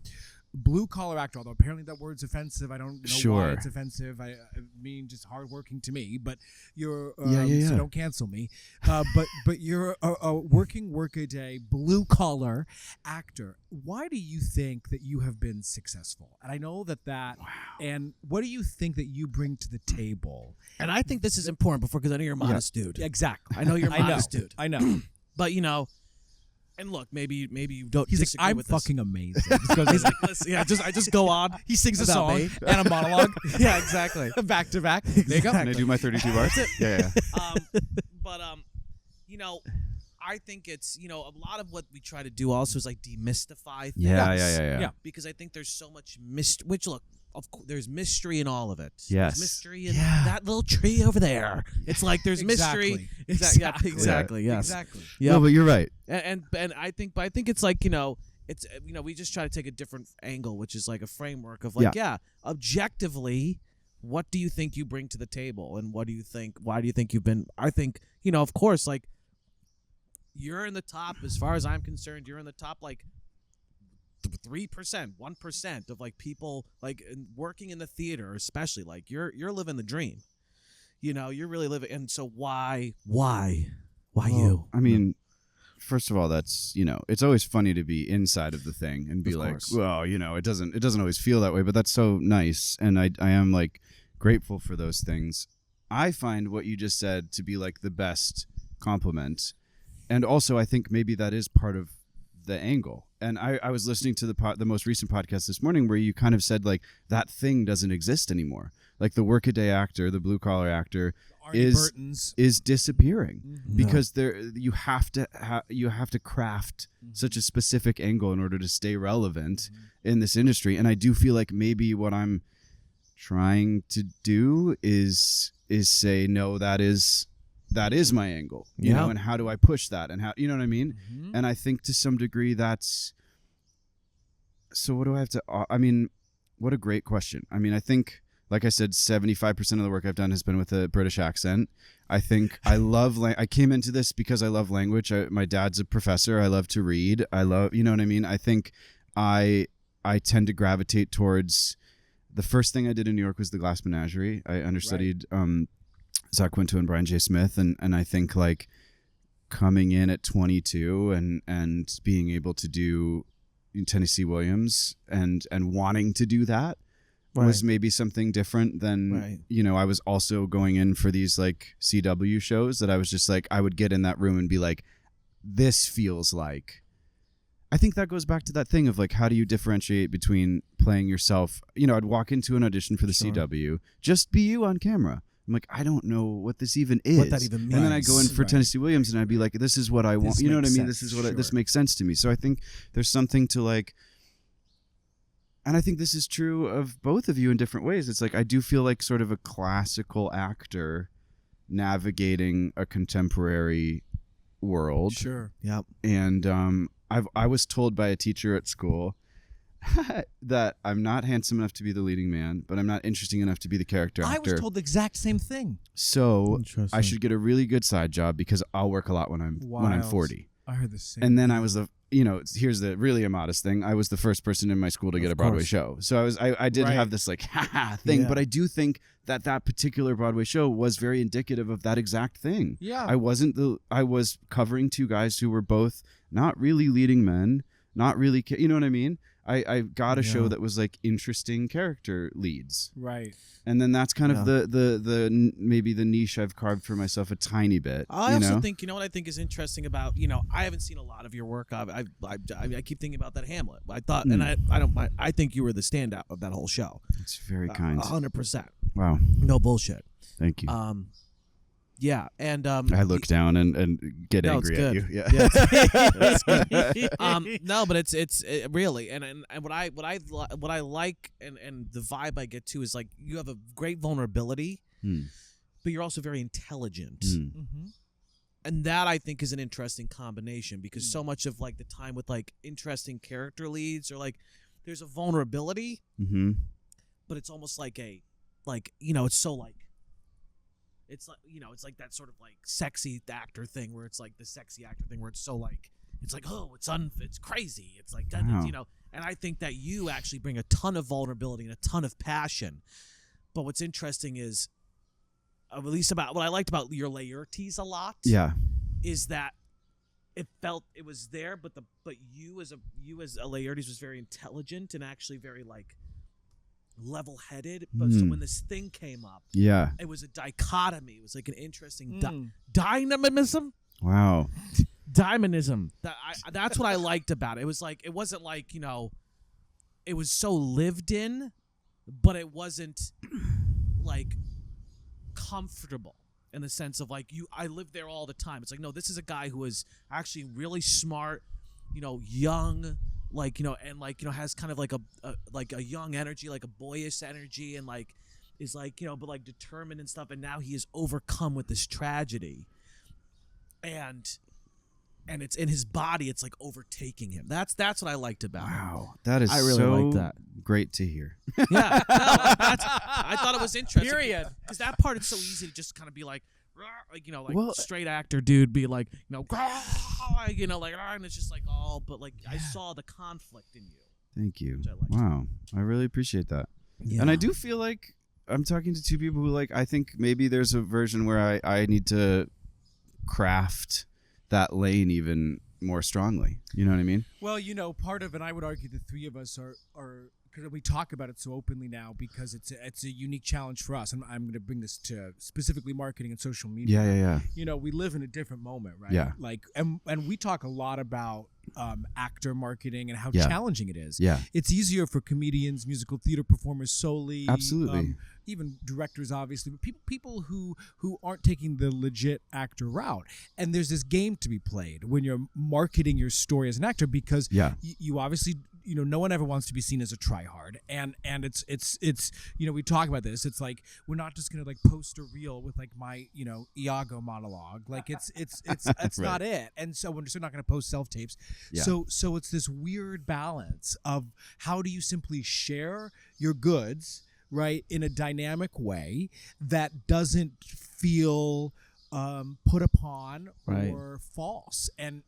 blue collar actor, although apparently that word's offensive. I don't know why it's offensive. I mean just hardworking to me, but you're so don't cancel me. But you're a workaday blue collar actor. Why do you think that you have been successful? And I know that wow. And what do you think that you bring to the table? And I think this is important because I know you're a modest dude. Exactly. I know you're a modest dude. I know. But and look, maybe you don't. He's disagree like, I'm with fucking this. amazing. He's like, listen, I just go on. He sings a about song me. and a monologue. Yeah, exactly. Back to back. There you go. Can I do my 32 bars? Yeah. But I think it's a lot of what we try to do also is like demystify things. Yeah. Because I think there's so much mystery. Which look, of course, there's mystery in all of it. Yes. There's mystery in that little tree over there. It's like there's mystery. Exactly. Yes. Exactly. Yeah. No, but you're right. And I think it's like it's we just try to take a different angle, which is like a framework of like objectively, what do you think you bring to the table, and why do you think you've been? I think of course, like you're in the top as far as I'm concerned. You're in the top like 3%, 1% of like people like working in the theater, especially like you're living the dream. You're really living. And so why you? I mean, first of all, that's it's always funny to be inside of the thing and be like, well, it doesn't always feel that way, but that's so nice, and I am like grateful for those things. I find what you just said to be like the best compliment, and also I think maybe that is part of the angle. And I was listening to the most recent podcast this morning where you kind of said like that thing doesn't exist anymore. Like the workaday actor, the blue collar actor is disappearing because you have to craft such a specific angle in order to stay relevant in this industry. And I do feel like maybe what I'm trying to do is say no, that is my angle, you know, and how do I push that, and how, you know what I mean? And I think to some degree that's, so what do I have to, I mean, what a great question. I mean, I think, like I said, 75% of the work I've done has been with a British accent. I think I love, I came into this because I love language. My dad's a professor. I love to read. I love, you know what I mean? I think I tend to gravitate towards, the first thing I did in New York was the Glass Menagerie. I understudied, Zach Quinto and Brian J. Smith, and I think like coming in at 22 and being able to do Tennessee Williams and wanting to do that was maybe something different than I was also going in for these like CW shows that I was just like, I would get in that room and be like, this feels like, I think that goes back to that thing of like, how do you differentiate between playing yourself? I'd walk into an audition for the CW, just be you on camera. I'm like, I don't know what this even is. What that even means. And then I go in for Tennessee Williams and I'd be like, this is what I want. You know what I mean? This is what this makes sense to me. So I think there's something to like, and I think this is true of both of you in different ways. It's like, I do feel like sort of a classical actor navigating a contemporary world. Sure. Yep. And I was told by a teacher at school that I'm not handsome enough to be the leading man, but I'm not interesting enough to be the character actor. I was told the exact same thing. So I should get a really good side job because I'll work a lot when I'm 40. I heard the same. And then I was here's the really immodest thing. I was the first person in my school to get a Broadway show. So I did have this like thing, but I do think that particular Broadway show was very indicative of that exact thing. Yeah. I was covering two guys who were both not really leading men, not really, you know what I mean? I got a show that was like interesting character leads. Right. And then that's kind of the maybe the niche I've carved for myself a tiny bit. I also think, what I think is interesting about, I haven't seen a lot of your work. I keep thinking about that Hamlet. I thought, and I think you were the standout of that whole show. It's very kind. 100%. Wow. No bullshit. Thank you. Yeah, and I look down and get angry at you. Yeah. It's good. No, but it's really, and what I like and the vibe I get too is like you have a great vulnerability, but you're also very intelligent, and that I think is an interesting combination because so much of like the time with like interesting character leads or like there's a vulnerability, but it's almost like it's so like. It's like it's like that sort of like sexy actor thing where it's like the sexy actor thing where it's so like it's like it's crazy. It's like that, wow. And I think that you actually bring a ton of vulnerability and a ton of passion. But what's interesting is, at least about what I liked about your Laertes a lot, is that it was there, but you as a Laertes was very intelligent and actually very like. Level-headed, but so when this thing came up, it was a dichotomy. It was like an interesting dynamism. Wow, dynamism. That's what I liked about it. It was like it wasn't like it was so lived in, but it wasn't like comfortable in the sense of like I live there all the time. It's like no, this is a guy who is actually really smart, young. Has kind of like a young energy, like a boyish energy, and like is like but like determined and stuff. And now he is overcome with this tragedy, and it's in his body. It's like overtaking him. That's what I liked about him. Wow, that is I really so like that. Great to hear. Yeah, I thought it was interesting. Period. Because that part it's so easy to just kind of be like straight actor dude be like, and it's just like but like I saw the conflict in you. Thank you. I wow, I really appreciate that. Yeah. And I do feel like I'm talking to two people who like I think maybe there's a version where I need to craft that lane even more strongly. You know what I mean? Well, part of it, I would argue the three of us are because we talk about it so openly now because it's a unique challenge for us. And I'm going to bring this to specifically marketing and social media. Yeah. We live in a different moment, right? Yeah. Like, and we talk a lot about actor marketing and how challenging it is. Yeah. It's easier for comedians, musical theater performers solely. Absolutely. Even directors, obviously, but people who aren't taking the legit actor route. And there's this game to be played when you're marketing your story as an actor because you obviously, no one ever wants to be seen as a tryhard. And it's we talk about this. It's like we're not just gonna like post a reel with like my Iago monologue. Like it's right. Not it. And so we're not gonna post self tapes. Yeah. So it's this weird balance of how do you simply share your goods, right, in a dynamic way that doesn't feel put upon or false. And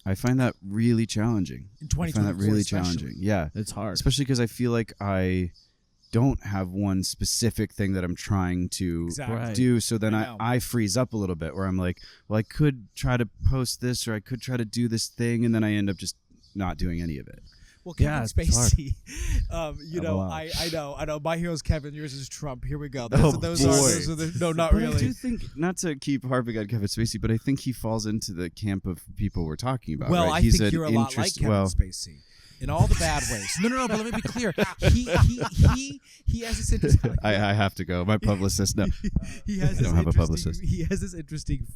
I find that really challenging. In 2024, I find that really especially. challenging. Yeah, it's hard, especially because I feel like I don't have one specific thing that I'm trying to do. So then I freeze up a little bit where I'm like, well, I could try to post this or I could try to do this thing, and then I end up just not doing any of it. Well, Kevin Spacey, I know. My hero's Kevin, yours is Trump. Here we go. Those are no, not but really. I do think, not to keep harping on Kevin Spacey, but I think he falls into the camp of people we're talking about. Well, right? I think you're a lot like Kevin Spacey. In all the bad ways. No. But let me be clear. He has this interesting. I have to go. My publicist. No, I don't have a publicist. He has this interesting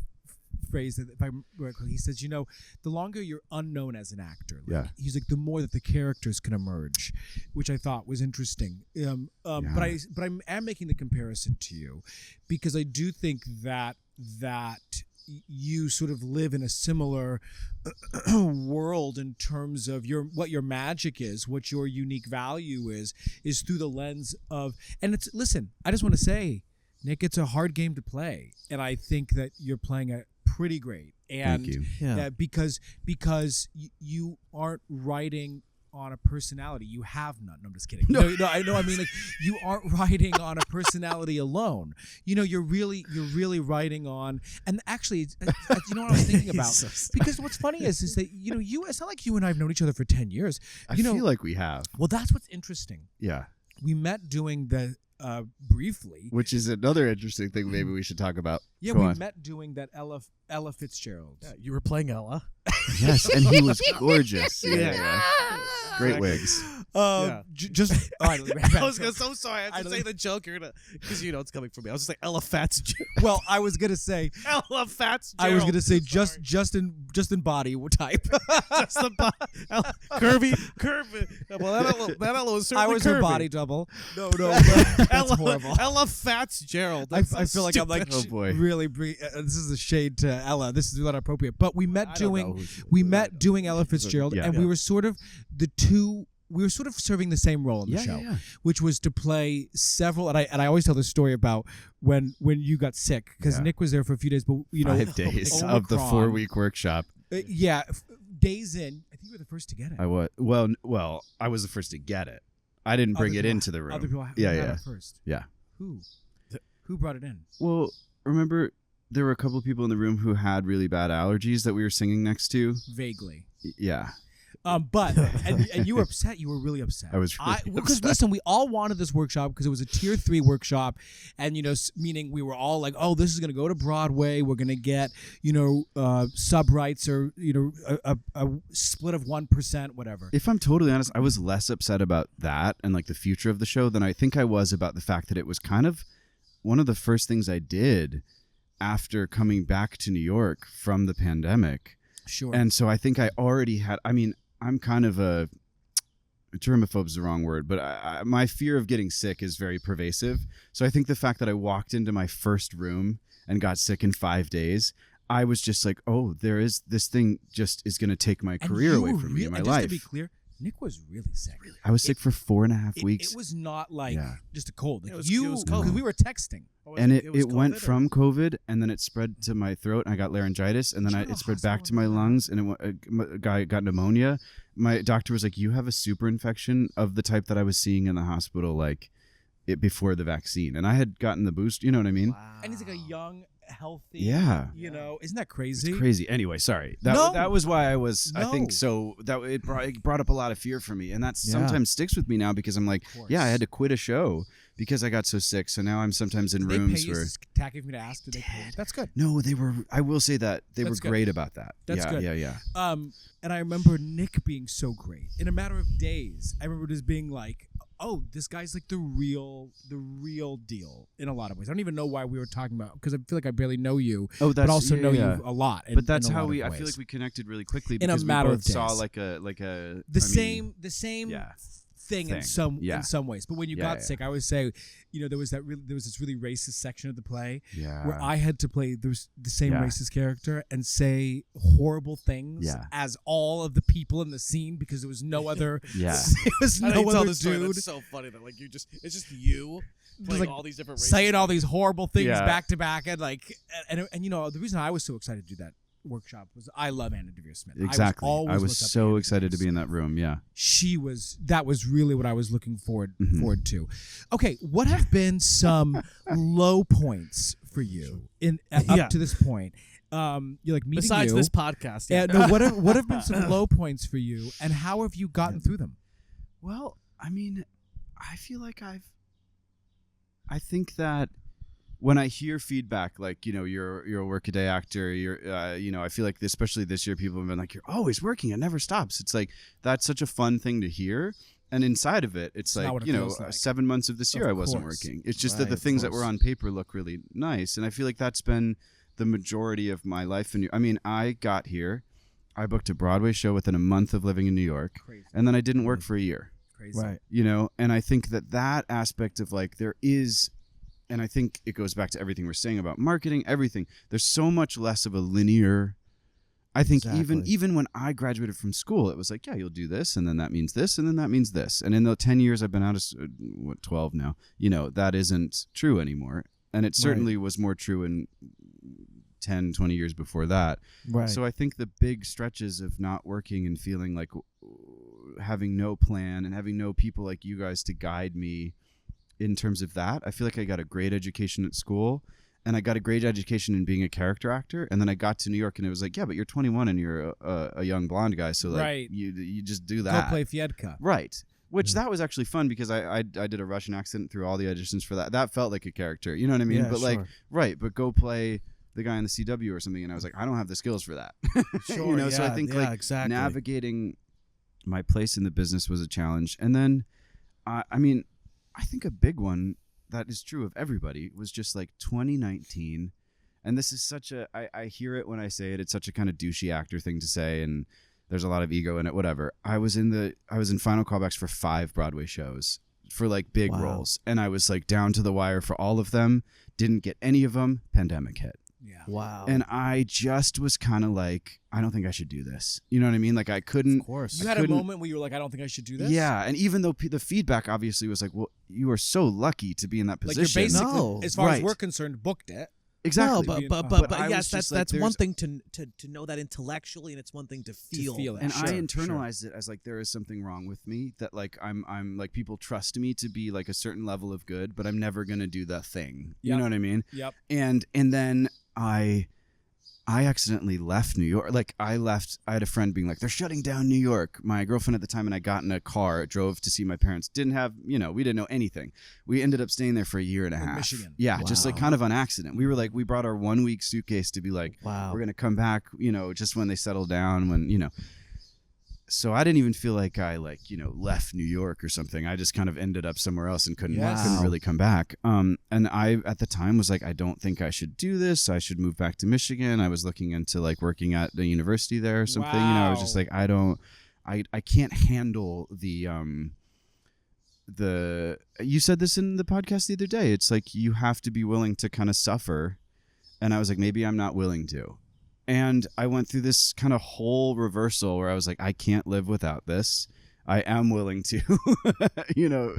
phrase that, if I recall, he says, the longer you're unknown as an actor, he's like, the more that the characters can emerge, which I thought was interesting. But I am making the comparison to you because I do think that you sort of live in a similar world in terms of what your magic is, what your unique value is through the lens of, and listen, I just want to say, Nick, it's a hard game to play. And I think that you're playing it pretty great. And thank you. Because you aren't writing on a personality. You have none. No, I'm just kidding. No, I know. I mean, like, you aren't writing on a personality alone. You're really writing on. And actually, you know what I was thinking about? Because what's funny is that it's not like you and I have known each other for 10 years. I feel like we have. Well, that's what's interesting. Yeah. We met doing the briefly, which is another interesting thing. Maybe we should talk about. Yeah, we met doing that Ella Fitzgerald. Yeah, you were playing Ella. Yes, and he was gorgeous. Yeah. Great wigs. Just I was so sorry. I have to say the joke. You're gonna, because it's coming from me. I was just like Ella Fitzgerald. Well, I was gonna say Ella Fitzgerald. I was gonna say just in body type. Just the curvy. Well, that Ella was certainly I was curvy. her body double. No, that's horrible. Ella Fitzgerald. I feel like I'm like, oh boy, really. This is a shade to Ella. This is not appropriate. But we met doing Ella Fitzgerald, and we were sort of we were sort of serving the same role in the show, which was to play several. And I always tell this story about when you got sick, because Nick was there for a few days, but 5 days of the 4-week workshop. Days in. I think you were the first to get it. I was well. I was the first to get it. I didn't bring it into the room. Other people had it first. Yeah. Who brought it in? Well, remember there were a couple of people in the room who had really bad allergies that we were singing next to. Vaguely. Yeah. But and you were upset. You were really upset. I was really upset. Because listen, we all wanted this workshop because it was a tier 3 workshop, and meaning we were all like, oh, this is going to go to Broadway. We're going to get sub rights or a split of 1%, whatever. If I'm totally honest, I was less upset about that and like the future of the show than I think I was about the fact that it was kind of one of the first things I did after coming back to New York from the pandemic. Sure. And so I think I already had. I mean, I'm kind of a germaphobe is the wrong word, but my fear of getting sick is very pervasive. So I think the fact that I walked into my first room and got sick in 5 days, I was just like, oh, there is this thing just is going to take my career away from me in my life. Just to be clear, Nick was really sick. I was sick for 4.5 weeks. It was not like just a cold. Like it was cold. Because we were texting. And it went from COVID, and then it spread to my throat, and I got laryngitis, and then it spread back to my lungs, and a guy got pneumonia. My doctor was like, you have a super infection of the type that I was seeing in the hospital, like before the vaccine. And I had gotten the boost, you know what I mean? Wow. And he's like a young, healthy, isn't that crazy? It's crazy. Anyway, sorry. That was why I was, I think so, that it brought up a lot of fear for me. And that sometimes sticks with me now because I'm like, I had to quit a show because I got so sick. So now I'm sometimes in rooms where. Tacky of me to ask, did they pay you? That's good. No, they were, I will say that they were great about that. That's good. Yeah. And I remember Nick being so great. In a matter of days, I remember just being like, oh, this guy's like the real deal in a lot of ways. I don't even know why we were talking about, because I feel like I barely know you, but also know you a lot. But that's how I feel like we connected really quickly because we both saw like a the same thing in some ways. But when you got sick, I always say, there was this really racist section of the play where I had to play the same racist character and say horrible things as all of the people in the scene because there was no other. It was no other dude. That's so funny that like it's just you playing like all these different racist saying all these horrible things back to back and the reason I was so excited to do that workshop was I love Anna Devere Smith. Exactly. I was so excited to be in that room. Yeah. That was really what I was looking forward to. Okay, what have been some low points for you up to this point? You're like meeting besides this podcast. Yeah. No, what have been some low points for you and how have you gotten through them? Well, I mean, I feel like I think that when I hear feedback, like, you're a Workaday actor, I feel like especially this year, people have been like, you're always working. It never stops. It's like, that's such a fun thing to hear. And inside of it, it's like, 7 months of this year, I wasn't working. It's just that the things that were on paper look really nice. And I feel like that's been the majority of my life. And I mean, I got here, I booked a Broadway show within a month of living in New York. Crazy. And then I didn't work for a year. Crazy. Right. And I think that aspect of like, there is, and I think it goes back to everything we're saying about marketing, everything. There's so much less of a linear. I think even when I graduated from school, it was like, you'll do this, and then that means this, and then that means this. And in the 10 years I've been out of 12 now, that isn't true anymore. And it certainly was more true in 10, 20 years before that. Right. So I think the big stretches of not working and feeling like having no plan and having no people like you guys to guide me in terms of that. I feel like I got a great education at school, and I got a great education in being a character actor. And then I got to New York, and it was like, yeah, but you're 21 and you're a young blonde guy, so like right. you just do that. Go play Fiedka. Right. Which that was actually fun because I did a Russian accent through all the auditions for that. That felt like a character. You know what I mean? Yeah, but like, sure. right. But go play the guy in the CW or something. And I was like, I don't have the skills for that. Sure, you know, so I think like exactly. navigating my place in the business was a challenge. And then, I mean, I think a big one that is true of everybody was just like 2019. And this is such a, I hear it when I say it. It's such a kind of douchey actor thing to say. And there's a lot of ego in it, whatever. I was in final callbacks for 5 Broadway shows for like big roles. And I was like down to the wire for all of them. Didn't get any of them. Pandemic hit. Yeah. Wow. And I just was kind of like, I don't think I should do this. You know what I mean? Like I couldn't. Of course. You had a moment where you were like, I don't think I should do this? Yeah. And even though the feedback obviously was like, well, you are so lucky to be in that position. Like you're basically, No. as far Right. as we're concerned, booked it. Exactly. No, But but I yes, was just that's like, one thing to know that intellectually, and it's one thing to feel. it. And Sure, I internalized it as like there is something wrong with me, that like I'm like people trust me to be like a certain level of good, but I'm never gonna do that thing. You Yep. know what I mean? Yep. And then I accidentally left New York. Like I had a friend being like, they're shutting down New York. My girlfriend at the time and I got in a car, drove to see my parents. Didn't have, we didn't know anything. We ended up staying there for a year and a half. Michigan. Yeah, just like kind of on accident. We were like, we brought our 1-week suitcase to be like, Wow. we're going to come back, just when they settle down, when. So I didn't even feel like I left New York or something. I just kind of ended up somewhere else and couldn't really come back. And I at the time was like, I don't think I should do this. I should move back to Michigan. I was looking into like working at the university there or something. I was just like, I can't handle the you said this in the podcast the other day. It's like you have to be willing to kind of suffer. And I was like, maybe I'm not willing to. And I went through this kind of whole reversal where I was like, I can't live without this. I am willing to,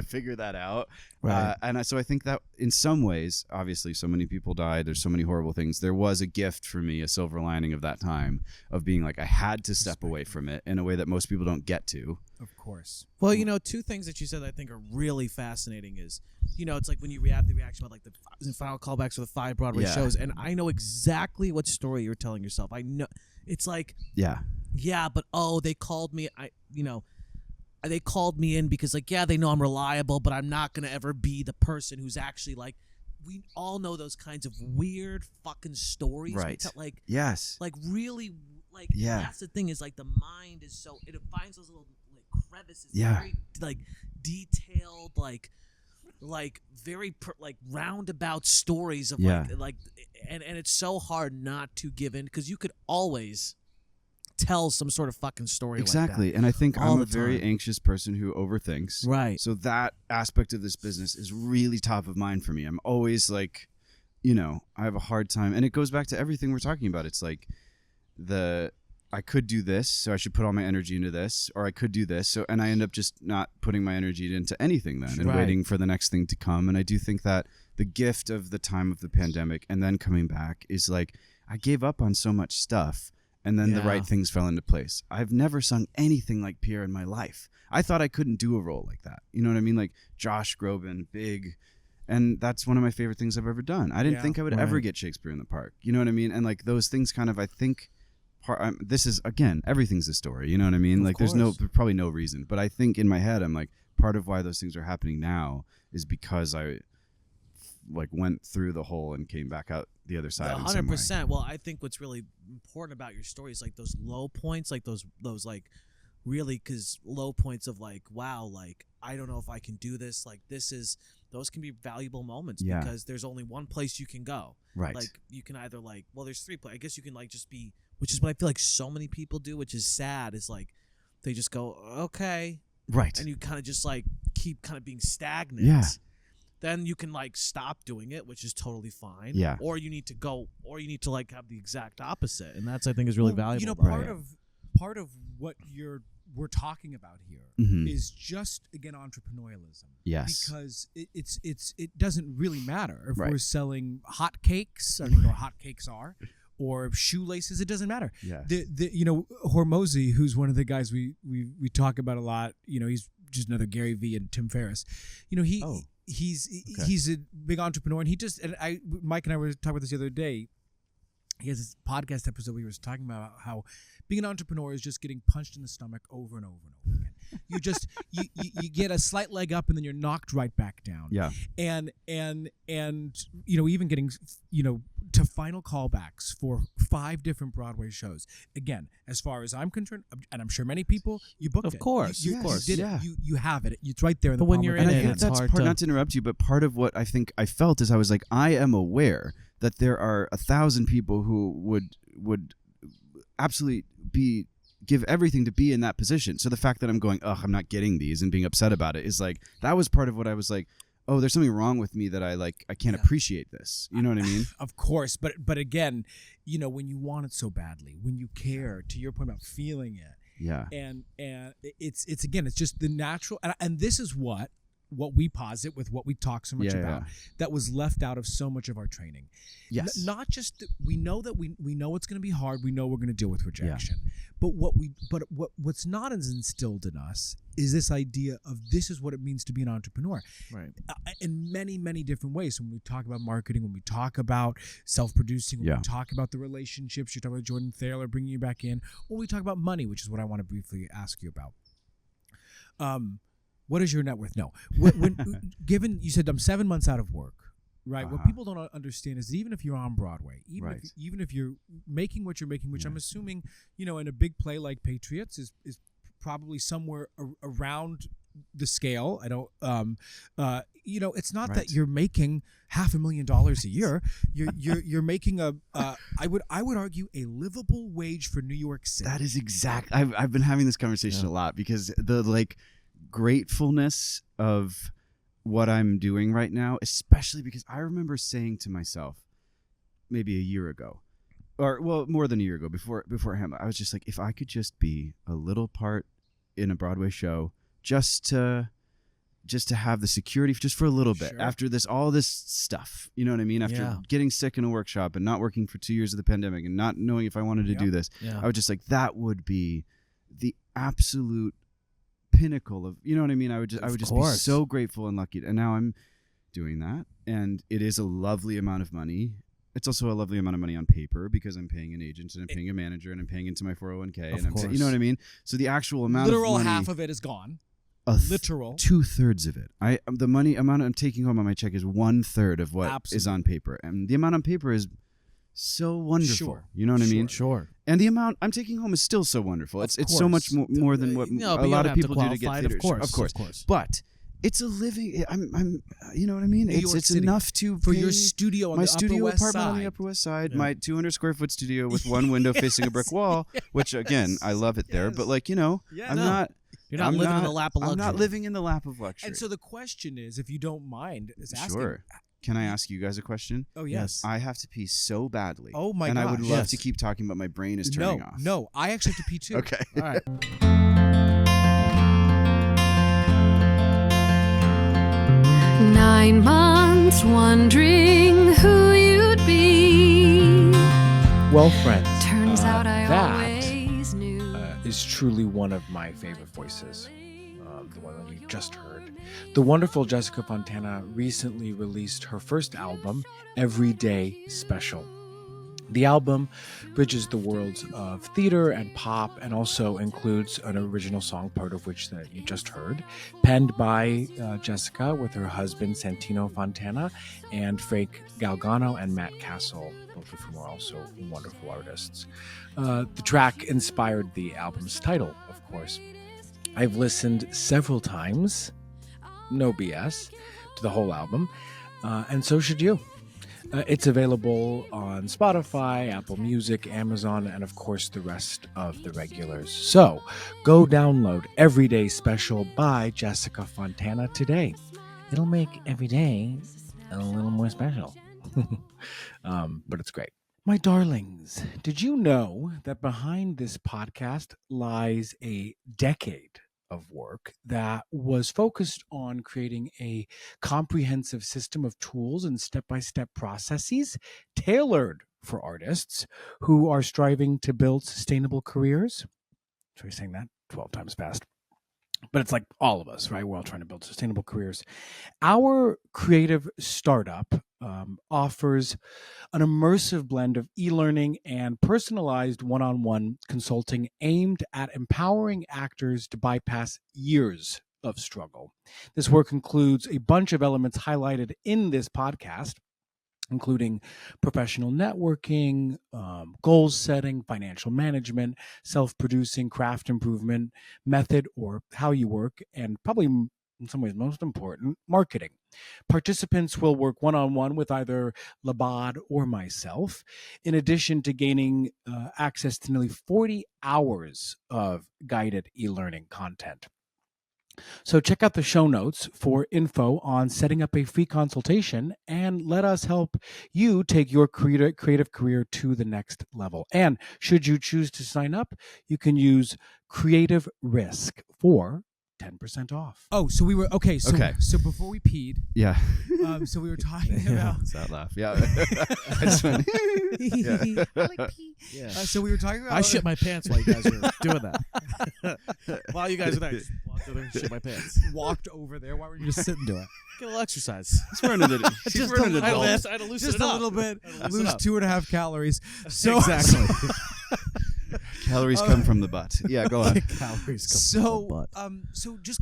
figure that out. Right. So I think that in some ways, obviously, so many people died. There's so many horrible things. There was a gift for me, a silver lining of that time of being like, I had to step away from it in a way that most people don't get to. Of course. Well, 2 things that you said that I think are really fascinating is, it's like when you have the reaction about like the final callbacks for the 5 Broadway shows, and I know exactly what story you're telling yourself. I know it's like, but they called me. They called me in because they know I'm reliable, but I'm not gonna ever be the person who's actually like. We all know those kinds of weird fucking stories. Right. Yes. Like really. That's the thing is like the mind is so it finds those little crevices. Very detailed very roundabout stories of and it's so hard not to give in because you could always tell some sort of fucking story exactly like that and I think all I'm the a very time. anxious person who overthinks, right? So that aspect of this business is really top of mind for me. I'm always like, I have a hard time, and it goes back to everything we're talking about. It's like I could do this, so I should put all my energy into this, or I could do this, and I end up just not putting my energy into anything then, and waiting for the next thing to come. And I do think that the gift of the time of the pandemic and then coming back is like I gave up on so much stuff, and then the right things fell into place. I've never sung anything like Pierre in my life. I thought I couldn't do a role like that. You know what I mean? Like Josh Groban, big. And that's one of my favorite things I've ever done. I didn't think I would ever get Shakespeare in the Park. You know what I mean? And like those things kind of, I think, this is, again, everything's a story. You know what I mean? Like there's probably no reason. But I think in my head, I'm like, part of why those things are happening now is because I went through the hole and came back out the other side. 100%. Well, I think what's really important about your story is like those low points, like those really, because low points of wow, I don't know if I can do this. Those can be valuable moments because there's only one place you can go. Right. You can either there's 3 places. I guess you can just be, which is what I feel like so many people do, which is sad, is they just go, okay. Right. And you kind of just keep kind of being stagnant. Yeah. Then you can stop doing it, which is totally fine. Yeah. Or you need to go, or you need to have the exact opposite, and that's I think is really valuable. Part of what we're talking about here is just again entrepreneurialism. Yes. Because it doesn't really matter if we're selling hotcakes. I don't know what hotcakes are, or shoelaces. It doesn't matter. Yes. Hormozy, who's one of the guys we talk about a lot. He's just another Gary Vee and Tim Ferriss. He's a big entrepreneur, and Mike and I were talking about this the other day. He has this podcast episode where he was talking about how being an entrepreneur is just getting punched in the stomach over and over and over again. You get a slight leg up and then you're knocked right back down. Yeah. And even getting to final callbacks for 5 different Broadway shows. Again, as far as I'm concerned, and I'm sure many people, you booked it. Of course. You did it. You have it. It's right there in the when palm you're of in your it, hand. it's That's hard part, to... not to interrupt you, but part of what I think I felt is I was like, I am aware that there are 1,000 people who would absolutely give everything to be in that position. So the fact that I'm going, I'm not getting these and being upset about it is like, that was part of what I was like, oh, there's something wrong with me that I can't appreciate this. You know what I mean? Of course. But again, when you want it so badly, when you care, to your point about feeling it. Yeah. And it's just the natural, and this is what we posit with what we talk so much about that was left out of so much of our training. Yes. Not just we know that we know it's going to be hard. We know we're going to deal with rejection. Yeah. But what's not as instilled in us is this idea of this is what it means to be an entrepreneur. Right. In many, many different ways. When we talk about marketing, when we talk about self-producing, when we talk about the relationships, you're talking about Jordan Thaler bringing you back in, or we talk about money, which is what I want to briefly ask you about. What is your net worth? No. Given you said I'm 7 months out of work, right? What people don't understand is that even if you're on Broadway, even if you're making what you're making, which I'm assuming, in a big play like Patriots is probably somewhere around the scale. I don't, it's not that you're making $500,000 a year. You're making I would argue a livable wage for New York City. That is exact. I've been having this conversation a lot because the gratefulness of what I'm doing right now, especially because I remember saying to myself maybe a year ago, or more than a year ago, before him, I was just like, if I could just be a little part in a Broadway show, just to have the security just for a little bit after all this stuff, you know what I mean? After getting sick in a workshop and not working for 2 years of the pandemic and not knowing if I wanted to do this, I was just like, that would be the absolute pinnacle of, you know what I mean? I would just be so grateful and lucky. And now I'm doing that, and it is a lovely amount of money. It's also a lovely amount of money on paper because I'm paying an agent and I'm paying a manager and I'm paying into my 401k and you know what I mean? So the actual amount literal of money, half of it is gone. Literal 2/3 of it. The amount I'm taking home on my check is 1/3 of what is on paper, and the amount on paper is so wonderful. You know what I mean? Sure. And the amount I'm taking home is still so wonderful. It's so much more than what a lot of people do to get theater. Of course. But it's a living. I'm. You know what I mean? It's enough for your studio on my the studio Upper West apartment Side. on the Upper West Side, my 200 square foot studio with one window facing a brick wall. Which again, I love it there. But I'm not. You're not living in the lap of luxury. I'm not living in the lap of luxury. And so the question is, if you don't mind, is asking. Sure. Can I ask you guys a question? Oh, yes. I have to pee so badly. Oh, my God. And I would love yes. to keep talking, but my brain is turning off. No, I actually have to pee too. Okay. All right. 9 months wondering who you'd be. Well, friends, Turns out I that always knew. is truly one of my favorite voices, the one that you just heard. The wonderful Jessica Fontana recently released her first album, Everyday Special. The album bridges the worlds of theater and pop and also includes an original song, part of which that you just heard, penned by Jessica with her husband Santino Fontana and Frank Galgano and Matt Castle, both of whom are also wonderful artists. The track inspired the album's title, of course. I've listened several times, no BS, to the whole album, and so should you. It's available on Spotify, Apple Music, Amazon, and of course the rest of the regulars. So go download Everyday Special by Jessica Fontana today. It'll make every day a little more special. But it's great. My darlings, did you know that behind this podcast lies a decade of work that was focused on creating a comprehensive system of tools and step-by-step processes tailored for artists who are striving to build sustainable careers. So you're saying that 12 times fast. But it's like all of us, right? We're all trying to build sustainable careers. Our creative startup offers an immersive blend of e-learning and personalized one-on-one consulting aimed at empowering actors to bypass years of struggle. This work includes a bunch of elements highlighted in this podcast, including professional networking, goals setting, financial management, self-producing, craft improvement, method or how you work, and probably in some ways most important, marketing. Participants will work one-on-one with either Labbadia or myself, in addition to gaining access to nearly 40 hours of guided e-learning content. So check out the show notes for info on setting up a free consultation, and let us help you take your creative career to the next level. And should you choose to sign up, you can use Creative Risk for 10% off. Oh, so we were okay. So before we peed, Yeah. So we were talking about It's that laugh. Yeah. I just went, yeah. I like pee. Yeah. So we were talking about. I shit my pants while you guys were doing that. While you guys were there, I just walked over and shit my pants. Walked over there. Why were you just sitting doing it? Get a little exercise. She's wearing an adult. I had to loosen Just it a up. little bit. Loosen Lose up. 2.5 calories. So Exactly. Calories come from the butt. Yeah, go on. Calories come from the butt. So just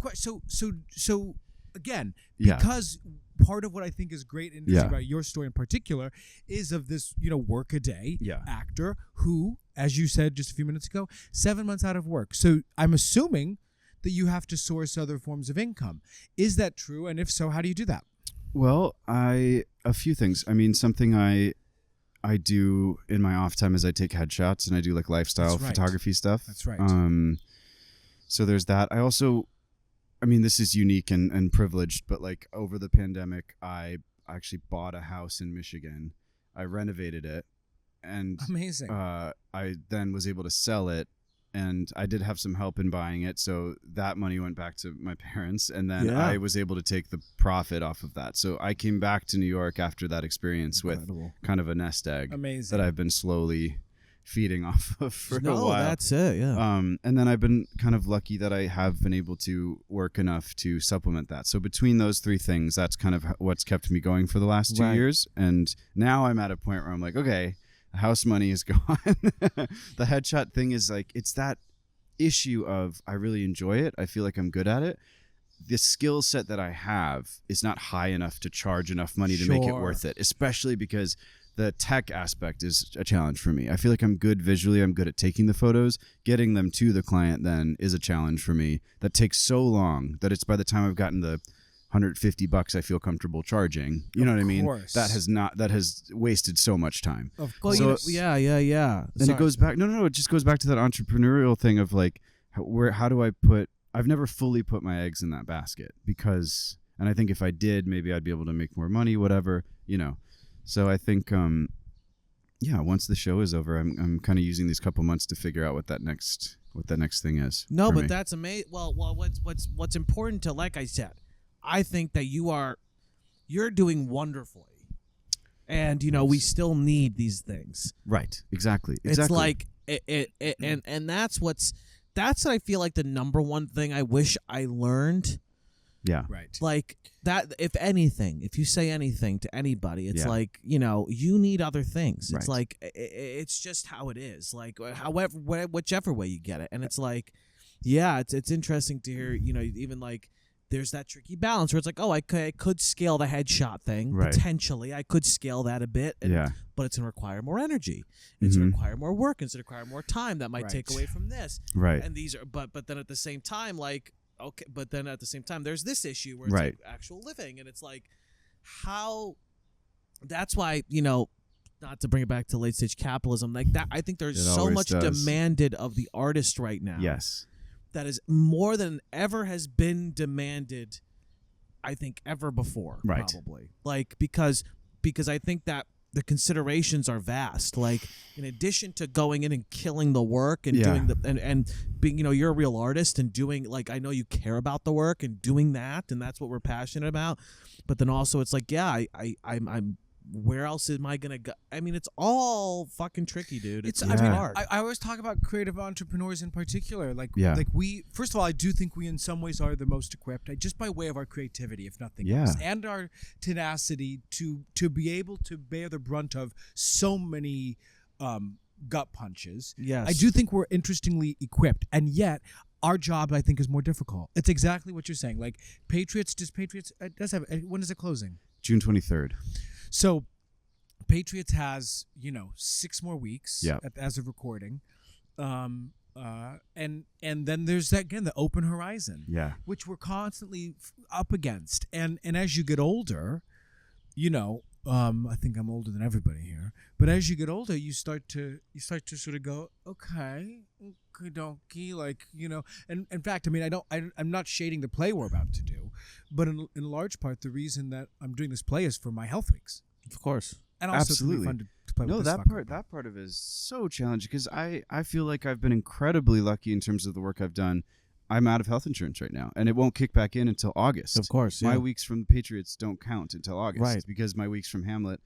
so again, Yeah. because part of what I think is great and interesting about your story in particular is of this, Workaday actor who, as you said just a few minutes ago, 7 months out of work. So I'm assuming that you have to source other forms of income. Is that true? And if so, how do you do that? Well, a few things. I mean, something I do in my off time is I take headshots and I do like lifestyle photography stuff. That's right. So there's that. I also, this is unique and privileged, but like over the pandemic, I actually bought a house in Michigan. I renovated it, and amazing. I then was able to sell it, and I did have some help in buying it, so that money went back to my parents, and then I was able to take the profit off of that. So I came back to New York after that experience with kind of a nest egg that I've been slowly feeding off of for a while. That's it, yeah. And then I've been kind of lucky that I have been able to work enough to supplement that. So between those three things, that's kind of what's kept me going for the last 2 years. And now I'm at a point where I'm like, okay, the house money is gone. The headshot thing is like, it's that issue of I really enjoy it. I feel like I'm good at it. The skill set that I have is not high enough to charge enough money to make it worth it, especially because the tech aspect is a challenge for me. I feel like I'm good visually. I'm good at taking the photos. Getting them to the client then is a challenge for me. That takes so long that it's by the time I've gotten the $150 I feel comfortable charging. You know what I mean? That has wasted so much time. Of course. So, yeah. Then it goes back. No. It just goes back to that entrepreneurial thing of like, how do I put? I've never fully put my eggs in that basket because, and I think if I did, maybe I'd be able to make more money. Whatever, So I think, once the show is over, I'm kind of using these couple months to figure out what that next thing is. No, but that's amazing. Well, what's important to, like I said, I think that you're doing wonderfully, and we still need these things. Right. Exactly. It's like and that's what I feel like the number one thing I wish I learned. Yeah. Right. Like that, if you say anything to anybody, it's like, you need other things. It's like, it's just how it is. Like, whichever way you get it. And it's like, it's interesting to hear, even like, there's that tricky balance where it's like, oh, I could scale the headshot thing. Right. Potentially. I could scale that a bit. But it's going to require more energy. It's going to require more work. It's going to require more time. That might take away from this. Right. And these are, but then at the same time, like, okay, but then at the same time, there's this issue where it's like actual living, and it's like how. That's why not to bring it back to late stage capitalism, like that. I think there's so much demanded of the artist right now. Yes, that is more than ever has been demanded. I think ever before, probably like because I think that the considerations are vast. Like, in addition to going in and killing the work and doing and being, you're a real artist and doing, like, I know you care about the work and doing that, and that's what we're passionate about. But then also it's like, I'm where else am I gonna go? I mean, it's all fucking tricky, dude. It's I mean, hard. I always talk about creative entrepreneurs in particular. Like we, first of all, I do think we in some ways are the most equipped, just by way of our creativity, if nothing else, and our tenacity to be able to bear the brunt of so many gut punches. Yes. I do think we're interestingly equipped, and yet our job, I think, is more difficult. It's exactly what you're saying. Like Patriots does have, when is it closing? June 23rd. So Patriots has, 6 more weeks as of recording. And then there's the open horizon, which we're constantly up against. And as you get older, I think I'm older than everybody here, but as you get older, you start to sort of go, okay, donkey, and in fact, I mean, I'm not shading the play we're about to do, but in large part, the reason that I'm doing this play is for my health weeks. Of course. And also absolutely. To be fun to play with that part of it is so challenging because I feel like I've been incredibly lucky in terms of the work I've done. I'm out of health insurance right now, and it won't kick back in until August. Of course, my weeks from the Patriots don't count until August, right? Because my weeks from Hamlet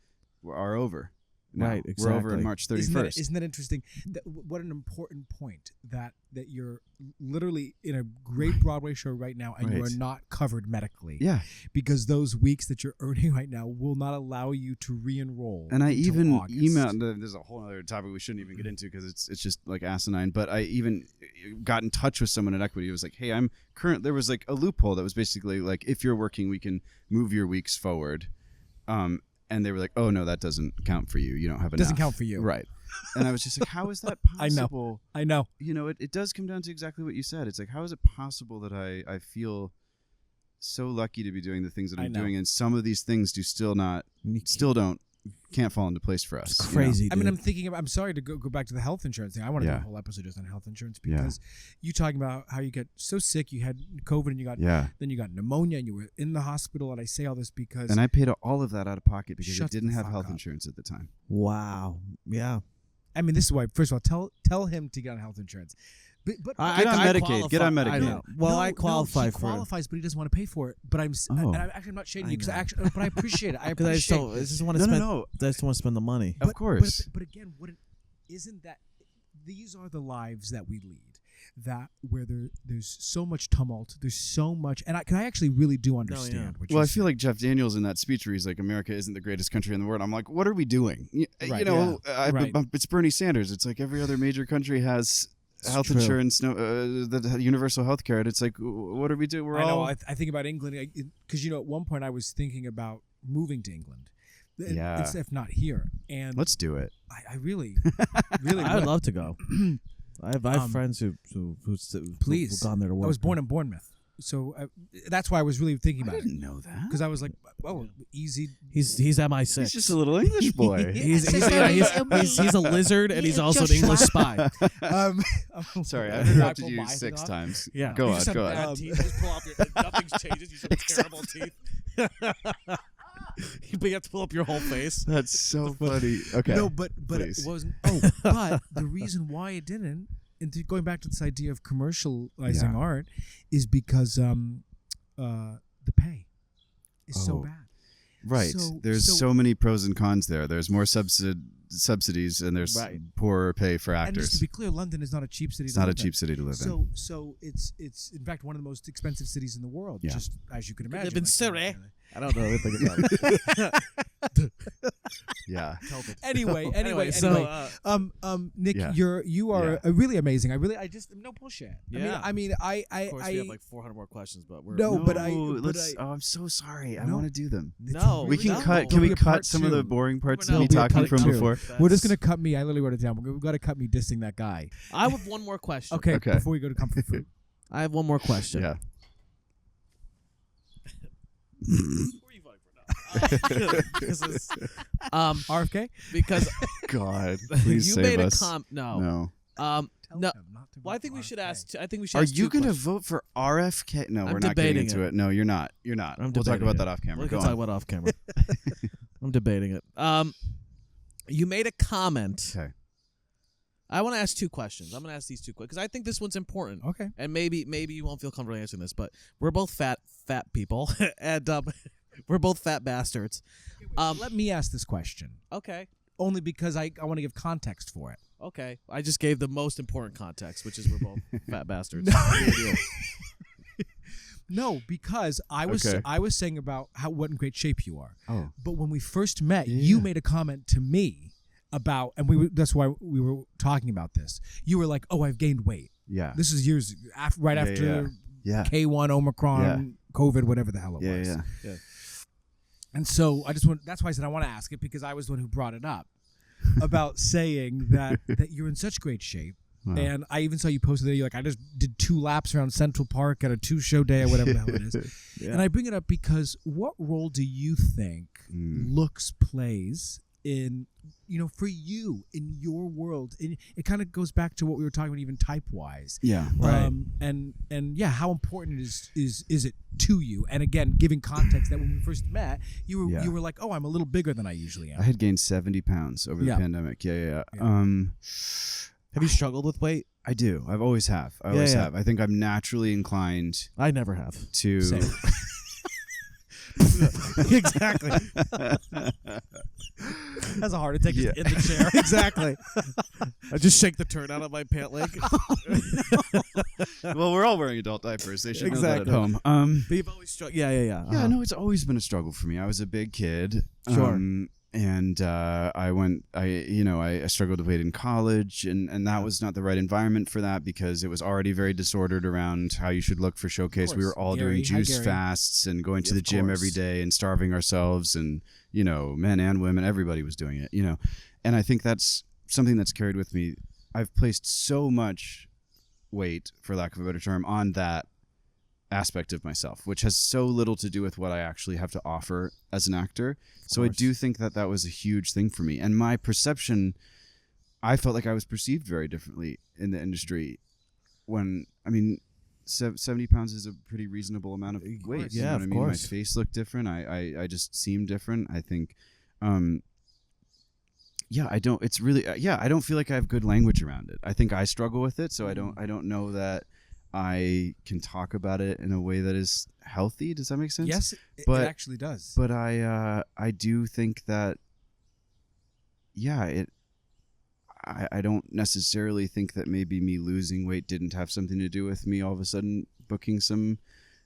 are over. Now. Right, exactly. We're over in March 31st. Isn't that interesting? What an important point that you're literally in a great Broadway show right now, and you are not covered medically. Yeah, because those weeks that you're earning right now will not allow you to re-enroll. And I even August. emailed. There's a whole other topic we shouldn't even get into because it's just like asinine. But I even got in touch with someone at Equity. It was like, hey, there was like a loophole that was basically like, if you're working, we can move your weeks forward. And they were like, "Oh no, that doesn't count for you. You don't have enough." Doesn't count for you, right? And I was just like, "How is that possible?" I know. It does come down to exactly what you said. It's like, how is it possible that I feel so lucky to be doing the things that I'm doing, and some of these things can't fall into place for us. It's crazy. I mean, I'm sorry to go back to the health insurance thing. I want to do a whole episode just on health insurance because you talking about how you get so sick, you had COVID and then you got pneumonia and you were in the hospital. And I say all this because I paid all of that out of pocket because I didn't have health insurance at the time. Wow. Yeah. I mean, this is why. First of all, tell him to get on health insurance. But get on Medicaid. Get on Medicaid. I qualify for it. He qualifies, but he doesn't want to pay for it. But I'm actually not shading you because but I appreciate it. I just want to spend. I just want to spend the money. Of course. But again, isn't that these are the lives that we lead? That where there's so much tumult, there's so much, and I actually really do understand. I feel like Jeff Daniels in that speech where he's like, "America isn't the greatest country in the world." I'm like, what are we doing? It's Bernie Sanders. It's like every other major country has health insurance, the universal health care. And it's like, what are we doing? I think about England because at one point I was thinking about moving to England. If not here, and let's do it. I really, really, I would love to go. I have friends who've gone there to work. I was born in Bournemouth, so that's why I was really thinking about it. I didn't know that because I was like, "Oh, easy." He's MI6. He's just a little English boy. he's a lizard, and he's also an English spy. Sorry, I've interrupted you 6 times. Yeah, go on. Teeth. Just pull off nothing changes. You have terrible teeth. But you have to pull up your whole face. That's so funny. Okay. No, but it wasn't. But the reason why it didn't, and going back to this idea of commercializing art, is because the pay is so bad. Right. There's so many pros and cons there. There's more subsidies and there's poorer pay for actors. And just to be clear, London is not a cheap city. It's not a cheap city to live in. So it's in fact one of the most expensive cities in the world. Just as you can imagine. Live in Surrey. I don't know anything about it. Yeah. Anyway. So, Nick, you are really amazing. I just no bullshit. Yeah. I mean, of course, we have like 400 more questions, but we're I'm so sorry. I want to do them. No, we can cut. Can we cut some of the boring parts of me talking from before? We're just gonna cut me. I literally wrote it down. We've got to cut me dissing that guy. I have one more question. Okay. Before we go to comfort food, I have one more question. Yeah. Who are you voting for now? RFK? Because God, please you save made us. No. No. Well, I think we should ask. I think we should. Are ask you going to vote for RFK? No, I'm we're not getting debating into it. No, you're not. You're not. We'll talk about that off camera. We can talk about it off camera. I'm debating it. You made a comment. Okay. I want to ask 2 questions. I'm going to ask these 2 questions because I think this one's important. Okay. And maybe you won't feel comfortable answering this, but we're both fat people, and We're both fat bastards. Let me ask this question. Okay. Only because I want to give context for it. Okay. I just gave the most important context, which is we're both fat bastards. No, because I was saying about what in great shape you are. Oh. But when we first met, you made a comment to me about, and that's why we were talking about this. You were like, "Oh, I've gained weight." Yeah. This is years after Yeah. K1, Omicron, COVID, whatever the hell it was. Yeah. And so that's why I said I want to ask it, because I was the one who brought it up about saying that you're in such great shape. Wow. And I even saw you posted there. You're like, I just did 2 laps around Central Park at a 2-show day or whatever the hell it is. And I bring it up because what role do you think looks plays in, for you in your world? And it kind of goes back to what we were talking about, even type-wise. Yeah. Right. And how important is it to you? And again, giving context that when we first met, you were like, oh, I'm a little bigger than I usually am. I had gained 70 pounds over the pandemic. Yeah. Have you struggled with weight? I do. I always have. I think I'm naturally inclined. I never have. To. Exactly. That's a heart attack just in the chair. Exactly. I just shake the turd out of my pant leg. Well, we're all wearing adult diapers. They should know that at home. But you've always struggled. Yeah. Yeah, no, it's always been a struggle for me. I was a big kid. Sure. And I struggled with weight in college, and that was not the right environment for that, because it was already very disordered around how you should look for Showcase. We were all doing juice fasts and going to the gym every day and starving ourselves, and men and women, everybody was doing it, and I think that's something that's carried with me. I've placed so much weight, for lack of a better term, on that aspect of myself, which has so little to do with what I actually have to offer as an actor. So I do think that was a huge thing for me. And my perception, I felt like I was perceived very differently in the industry when, 70 pounds is a pretty reasonable amount of weight. Yeah, of course. My face looked different. I just seemed different. I think, I don't feel like I have good language around it. I think I struggle with it. So I don't know that I can talk about it in a way that is healthy. Does that make sense? Yes, it actually does. But I do think that, I don't necessarily think that maybe me losing weight didn't have something to do with me all of a sudden booking some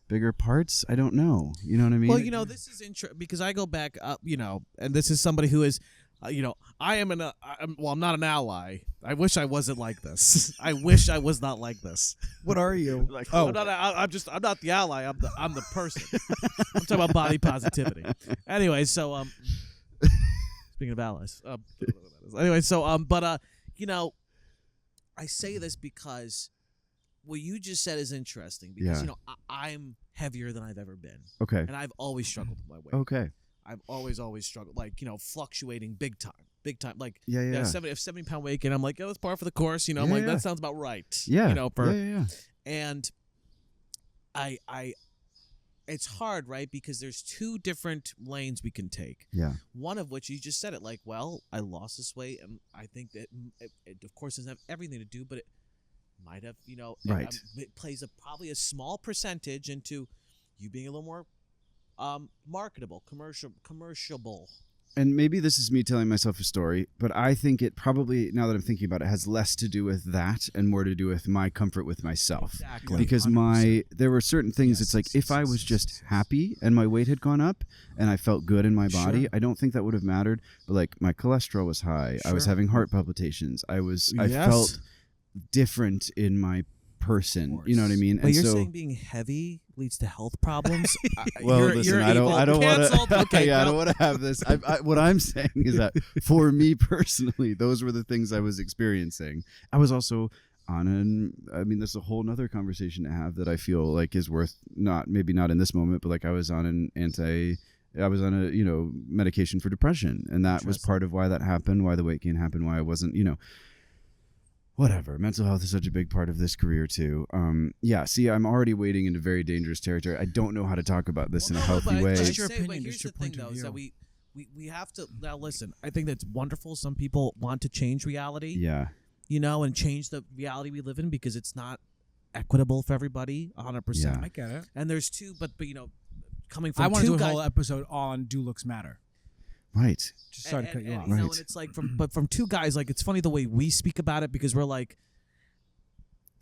bigger parts. I don't know. You know what I mean? Well, this is interesting because I go back up, and this is somebody who is, I'm not an ally. I wish I wasn't like this. I wish I was not like this. What are you? I'm not the ally. I'm the person. I'm talking about body positivity. Anyway, so speaking of allies. Anyway, so I say this because what you just said is interesting because I'm heavier than I've ever been. Okay. And I've always struggled with my weight. Okay. I've always struggled, fluctuating big time. Like, yeah. 70-pound weight, and I'm like, that's par for the course. I'm like, that sounds about right. Yeah. And it's hard, right? Because there's 2 different lanes we can take. Yeah. One of which you just said it, like, well, I lost this weight, and I think that it of course doesn't have everything to do, but it might have, right. It plays probably a small percentage into you being a little more marketable, commerciable. And maybe this is me telling myself a story, but I think it probably, now that I'm thinking about it, has less to do with that and more to do with my comfort with myself. Exactly. Because there were certain things, it's like, if I was just happy and my weight had gone up and I felt good in my body, I don't think that would have mattered. But like, my cholesterol was high. I was having heart palpitations. I felt different in my person. You know what I mean? But you're saying being heavy leads to health problems? Well, listen, I don't want to. Okay, I don't want to have this. What I'm saying is that for me personally, those were the things I was experiencing. I was also on there's a whole nother conversation to have that I feel like is worth maybe not in this moment, but like I was on a medication for depression, and that was part of why that happened, why the weight gain happened, why I wasn't, whatever. Mental health is such a big part of this career too. See, I'm already wading into very dangerous territory. I don't know how to talk about this in a healthy way. Just your opinion. But here's the thing, though, is that we have to now listen. I think that's wonderful. Some people want to change reality. Yeah. And change the reality we live in because it's not equitable for everybody 100%. I get it. And there's 2, but coming from I want to two do a guys. whole episode on Do Looks Matter. Right. Just sorry to cut you off. You know, and it's like from two guys, like it's funny the way we speak about it because we're like,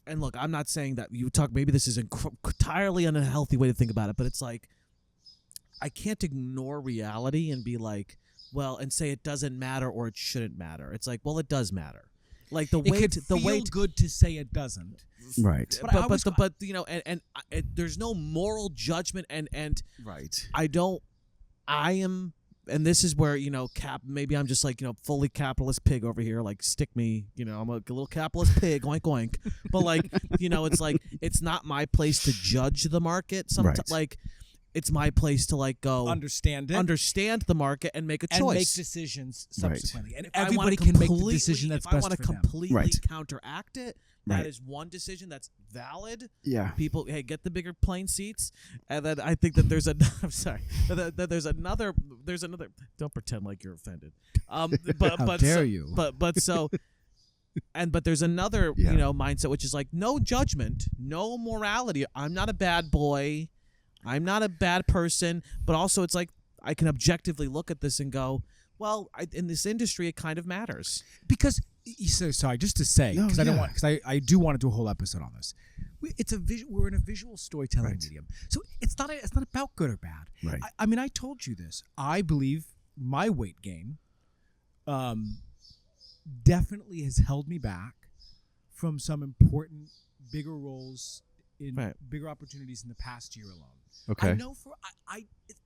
and look, I'm not saying that you talk. Maybe this is entirely an unhealthy way to think about it, but it's like I can't ignore reality and be like, well, and say it doesn't matter or it shouldn't matter. It's like, well, it does matter. Like the way the way good to say it doesn't. Right. But you know, and there's no moral judgment and Right. I am. And this is where, you know, maybe I'm just like, you know, fully capitalist pig over here. Like, stick me, you know, I'm a little capitalist pig, oink, oink. But, like, you know, it's like, it's not my place to judge the market. Sometimes, like, it's my place to, like, go understand the market and make a choice. And make decisions subsequently. Right. And everybody can make the decision that's best for them. If I want to completely Right. counteract it, that is one decision that's valid. Yeah. People, hey, get the bigger plane seats, and then I think that there's I'm sorry, that there's another. Don't pretend like you're offended. But How dare you? But there's another you know mindset which is like no judgment, no morality. I'm not a bad boy. I'm not a bad person. But also it's like I can objectively look at this and go, well, in this industry it kind of matters because. So sorry, just to say, because I do want to do a whole episode on this. We're in a visual storytelling medium, so it's not about good or bad. Right. I mean, I told you this. I believe my weight gain, definitely has held me back from some important, bigger roles in bigger opportunities in the past year alone. Okay. I know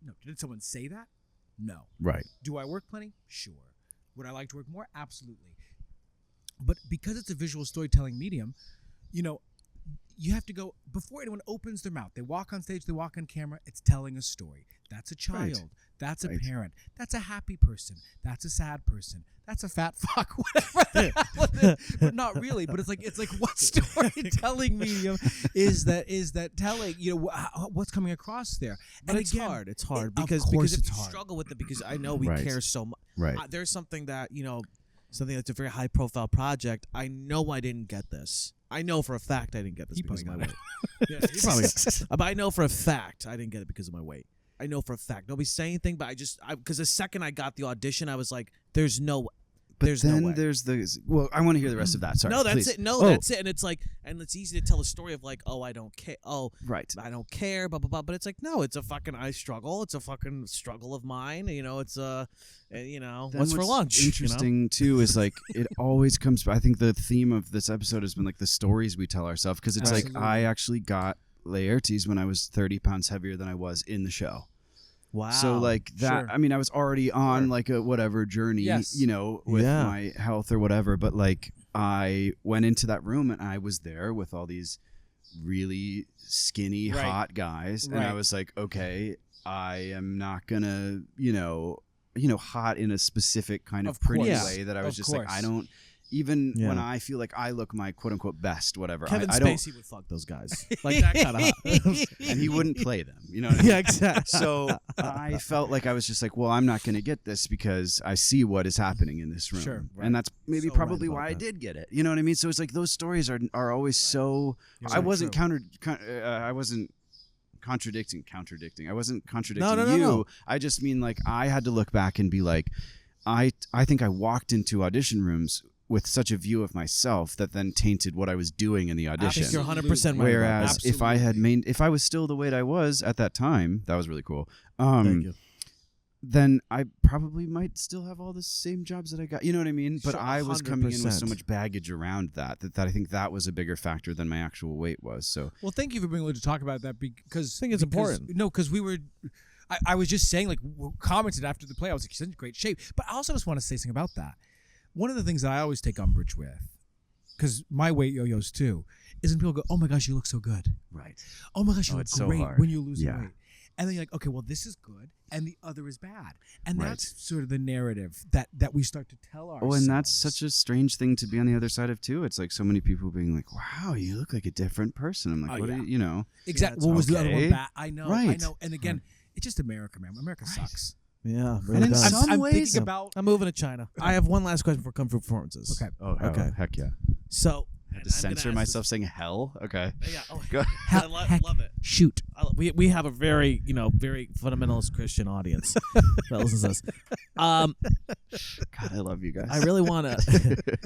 no. Did someone say that? No. Right. Do I work plenty? Sure. Would I like to work more? Absolutely. But because it's a visual storytelling medium, you know, you have to go before anyone opens their mouth. They walk on stage, they walk on camera. It's telling a story. That's a child. Right. That's a parent. That's a happy person. That's a sad person. That's a fat fuck. Whatever the hell it is. But not really. But it's like what storytelling medium is that telling? You know what's coming across there. But and it's again, hard. It's hard of because course if it's you hard. struggle with it because I know we care so much. Right. There's something that you know. Something that's a very high-profile project. I know I didn't get this. I know for a fact I didn't get this because of my weight. Yeah, he probably but I know for a fact I didn't get it because of my weight. I know for a fact. Nobody say anything, but because the second I got the audition, I was like, "There's no way." But there's then no way. there's the I want to hear the rest of that. Sorry. No, that's please. it. No, that's it. And it's like, and it's easy to tell a story of like, oh, I don't care. Oh, right. I don't care. Blah blah blah. But it's like, no, it's a fucking I struggle. It's a fucking struggle of mine. You know, it's you know, Then what's for lunch? Interesting you know? too is like it always comes. I think the theme of this episode has been like the stories we tell ourselves because it's like I actually got Laertes when I was 30 pounds heavier than I was in the show. Wow. So like that, Sure. I mean, I was already on like a whatever journey, you know, with my health or whatever. But like I went into that room and I was there with all these really skinny, hot guys. And I was like, okay, I am not gonna, you know, hot in a specific kind of pretty way that I was just like, I don't. Even when I feel like I look my quote unquote best, whatever. Kevin I don't, Spacey would fuck those guys. Like that kind of hot. and he wouldn't play them. You know what I mean? Yeah, exactly. So I felt like I was just like, well, I'm not going to get this because I see what is happening in this room. Sure, And that's maybe So probably right why about I that. did get it. You know what I mean? So it's like those stories are always so. I wasn't I wasn't contradicting. I wasn't contradicting you. No. I just mean like I had to look back and be like, I think I walked into audition rooms with such a view of myself that then tainted what I was doing in the audition. I think you're 100% right. Whereas if I had if I was still the weight I was at that time, that was really cool. Thank you. Then I probably might still have all the same jobs that I got. You know what I mean? But Sure, I was coming in with so 100%. much baggage around that I think that was a bigger factor than my actual weight was. So Well, thank you for being able to talk about that because I think it's important. No, because we were. I was just saying, like, commented after the play. I was like, he's in great shape. But I also just want to say something about that. One of the things that I always take umbrage with, because my weight yo-yos too, is when people go, "Oh my gosh, you look so good." right. Oh my gosh, you look it's so great hard. when you're losing Yeah. weight. And then you're like, okay, well, this is good, and the other is bad, and Right. that's sort of the narrative that we start to tell ourselves. Oh, and that's such a strange thing to be on the other side of too. It's like so many people being like, "Wow, you look like a different person." I'm like, "What? Are you know?" Exactly. Yeah, what was the other one okay. bad? I know. Right. And again, it's just America, man. America sucks. Yeah, And really in does. some I'm ways, thinking about. I'm moving to China. I have one last question for Come Through Performances. Okay. oh, Okay. heck yeah. So I had to censor myself saying hell. Okay. Yeah. Oh, Go. I love it. Shoot. We have a very very fundamentalist Christian audience that listens to us. God, I love you guys. I really want to.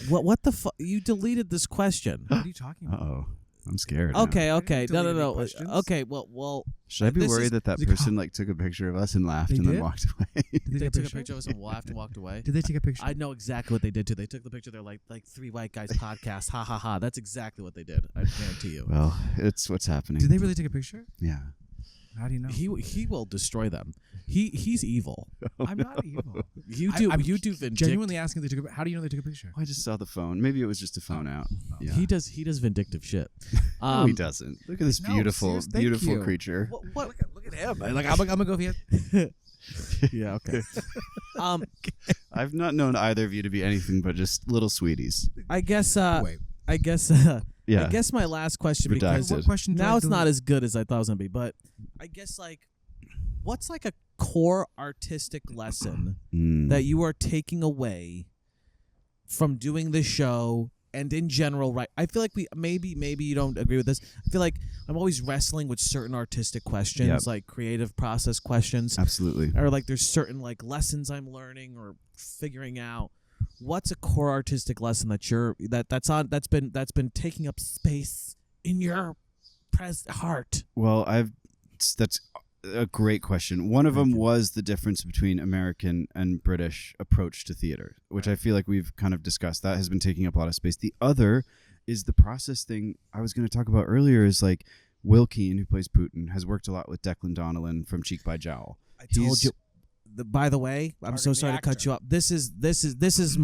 What the fuck? You deleted this question. What are you talking about? Uh-oh. I'm scared. now. Okay. No. Deleted any Okay. Well. Should I be this worried is- that person like took a picture of us and laughed They and then did? walked away? Did They took a picture of us and laughed and walked away. Did they take a picture? I know exactly what they did too. They took the picture. They're like three white guys podcast. Ha ha ha. That's exactly what they did. I guarantee you. Well, it's what's happening. Did they really take a picture? Yeah. How do you know? He will destroy them. He's evil. I'm not evil. You do I'm you do vindictive. Genuinely asking if they took a. How do you know they took a picture? I just saw the phone. Maybe it was just a phone out. Yeah. He does vindictive shit. No, he doesn't. Look at this No, beautiful, serious, thank beautiful you. creature. What? Look at him. Like I'm gonna go if he has. Yeah. Okay. I've not known either of you to be anything but just little sweeties. I guess. Wait. I guess. Yeah. I guess my last question because Redacted. What question? did I now it's delete? not as good as I thought it was gonna be, but I guess what's a core artistic lesson that you are taking away from doing this show and in general, right? I feel like maybe you don't agree with this. I feel like I'm always wrestling with certain artistic questions, Yep. like creative process questions, Absolutely. or like there's certain lessons I'm learning or figuring out. What's a core artistic lesson that's been taking up space in your heart? Well, that's a great question. One of them was the difference between American and British approach to theater, which I feel like we've kind of discussed. That has been taking up a lot of space. The other is the process thing I was going to talk about earlier is Will Keane, who plays Putin, has worked a lot with Declan Donnellan from Cheek by Jowl. I told you. By the way, I'm so sorry to cut you off. This is that's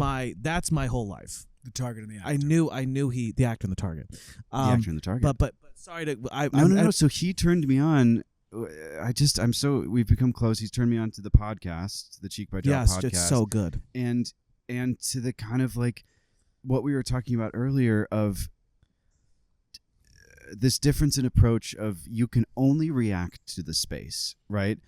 my whole life. The target and the actor. I knew the actor in the target. The actor in the target. But sorry to No. So he turned me on. We've become close. He's turned me on to the podcast, the Cheek by Jowl podcast. Yes, it's so good. And to the kind of what we were talking about earlier of this difference in approach of you can only react to the space, right?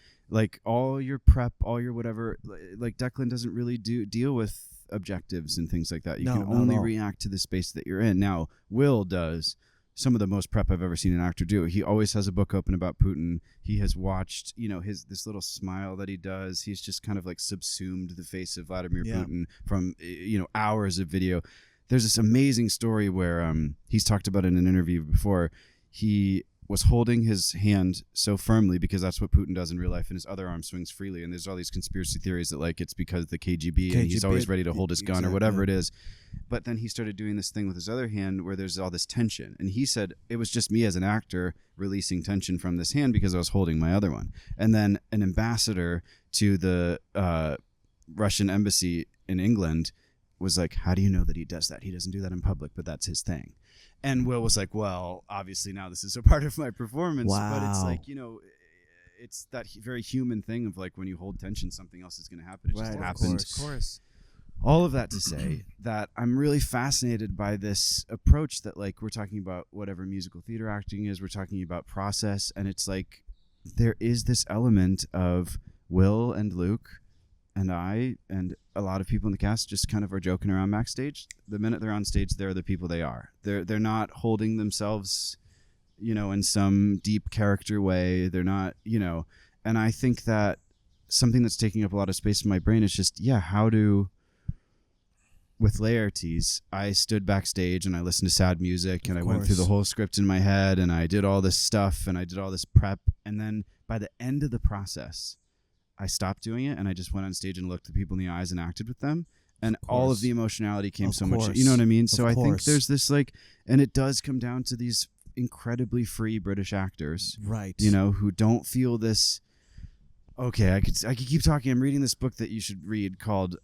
All your prep, all your whatever, Declan doesn't really deal with objectives and things like that. You can only react to the space that you're in. Now, Will does some of the most prep I've ever seen an actor do. He always has a book open about Putin. He has watched, this little smile that he does. He's just kind of subsumed the face of Vladimir Putin from, hours of video. There's this amazing story where he's talked about in an interview before. He was holding his hand so firmly because that's what Putin does in real life, and his other arm swings freely. And there's all these conspiracy theories that it's because the KGB and he's always ready to hold his gun or whatever it is. But then he started doing this thing with his other hand where there's all this tension. And he said, it was just me as an actor releasing tension from this hand because I was holding my other one. And then an ambassador to the Russian embassy in England was like, how do you know that he does that? He doesn't do that in public, but that's his thing. And Will was like, well, obviously now this is a part of my performance. Wow. But it's it's that very human thing of when you hold tension, something else is going to happen. It just happens. Of course. All of that to say that I'm really fascinated by this approach that we're talking about whatever musical theater acting is, we're talking about process. And it's there is this element of Will and Luke and I and a lot of people in the cast just kind of are joking around backstage. The minute they're on stage, they're the people they are. They're not holding themselves, in some deep character way. They're not, and I think that something that's taking up a lot of space in my brain is just, with Laertes, I stood backstage and I listened to sad music and I went through the whole script in my head and I did all this stuff and I did all this prep. And then by the end of the process, I stopped doing it and I just went on stage and looked the people in the eyes and acted with them. And all of the emotionality came so much. You know what I mean? So I think there's this and it does come down to these incredibly free British actors, right? Who don't feel this. Okay, I could keep talking. I'm reading this book that you should read called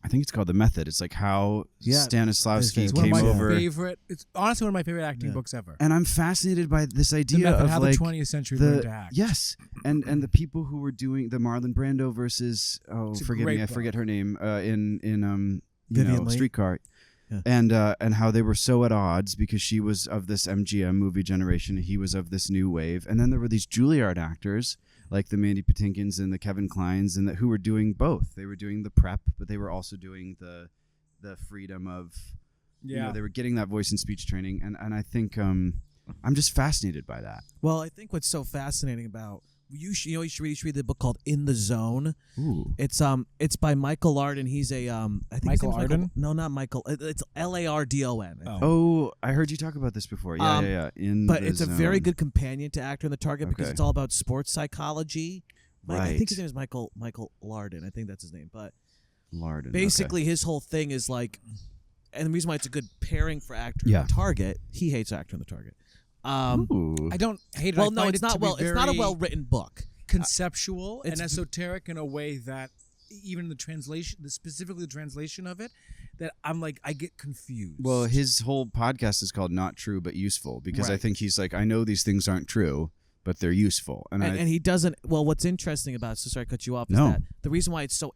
I think it's called The Method. It's how Stanislavski came over. It's honestly one of my favorite acting books ever. And I'm fascinated by this idea of how the 20th century learned to act. Yes, and the people who were doing the Marlon Brando versus forgive me, I forget her name in Streetcar. Yeah. And how they were so at odds because she was of this MGM movie generation, and he was of this new wave. And then there were these Juilliard actors like the Mandy Patinkins and the Kevin Klines, and who were doing both. They were doing the prep, but they were also doing the freedom of, they were getting that voice and speech training, and I think I'm just fascinated by that. Well, I think what's so fascinating about you should read the book called In the Zone. Ooh. It's by Michael Arden. He's a I think Michael Arden. No, not Michael. It's Lardon. Oh, I heard you talk about this before. Yeah. But it's a very good companion to Actor in the Target because it's all about sports psychology. Right. I think his name is Michael Lardon. I think that's his name. But Lardon. Basically, his whole thing is like, and the reason why it's a good pairing for Actor in the Target. He hates Actor in the Target. I don't hate it. Well, no, it's not It's not a well-written book. Conceptual and esoteric in a way that even the translation, specifically the translation of it, that I'm like, I get confused. Well, his whole podcast is called Not True But Useful because I think he's like, I know these things aren't true, but they're useful. And he doesn't. Well, what's interesting about it, so sorry to cut you off, is that the reason why it's so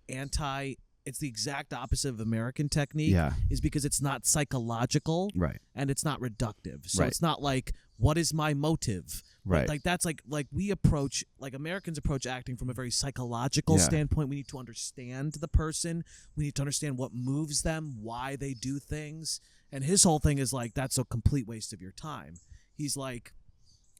it's the exact opposite of American technique is because it's not psychological, right, and it's not reductive. So it's not like, what is my motive? Right. Like that's like we approach, like Americans approach acting from a very psychological standpoint. We need to understand the person. We need to understand what moves them, why they do things. And his whole thing is like, that's a complete waste of your time. He's like,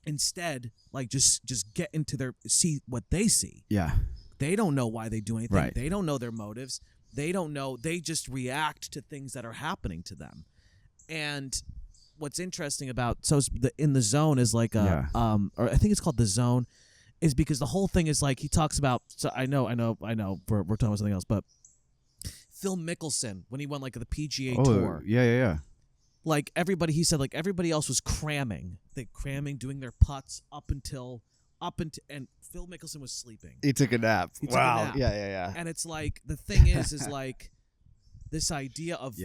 instead, like just get into see what they see. Yeah. They don't know why they do anything. Right. They don't know their motives. They don't know. They just react to things that are happening to them. And what's interesting about In the Zone is like or I think it's called The Zone, is because the whole thing is like he talks about. So I know. We're talking about something else, but Phil Mickelson when he won like the PGA Tour. Yeah. Like everybody, he said like everybody else was cramming, doing their putts up until, and Phil Mickelson was sleeping. He took a nap. Took a nap. Yeah. And it's like the thing is like this idea of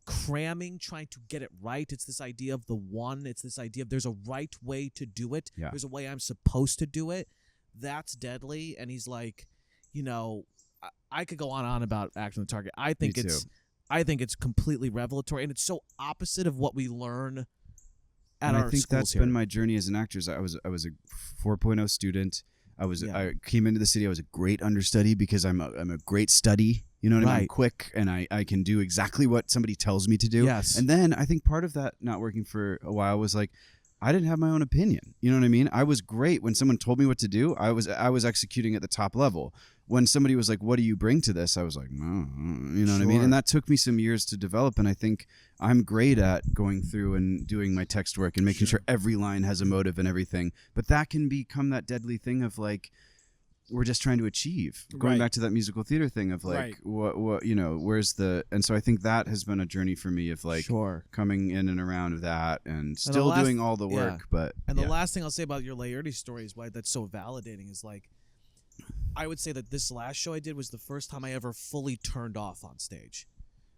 cramming, trying to get it right. It's this idea of the one. It's this idea of there's a right way to do it. Yeah. There's a way I'm supposed to do it. That's deadly. And he's like, I could go on about Acting the Target. I think it's completely revelatory, and it's so opposite of what we learn at our schools. I think that's been my journey as an actor. I was a 4.0 student. I came into the city. I was a great understudy because I'm a great study. You know what I mean? I'm quick, and I can do exactly what somebody tells me to do. Yes. And then I think part of that not working for a while was like, I didn't have my own opinion. You know what I mean? I was great when someone told me what to do. I was executing at the top level. When somebody was like, "What do you bring to this?" I was like, you know what I mean? And that took me some years to develop. And I think I'm great at going through and doing my text work and making sure every line has a motive and everything. But that can become that deadly thing of like, we're just trying to achieve. Going back to that musical theater thing of like, what where's the? And so I think that has been a journey for me of like coming in and around of that and still doing all the work. But the last thing I'll say about your Laertes story is why that's so validating is like, I would say that this last show I did was the first time I ever fully turned off on stage.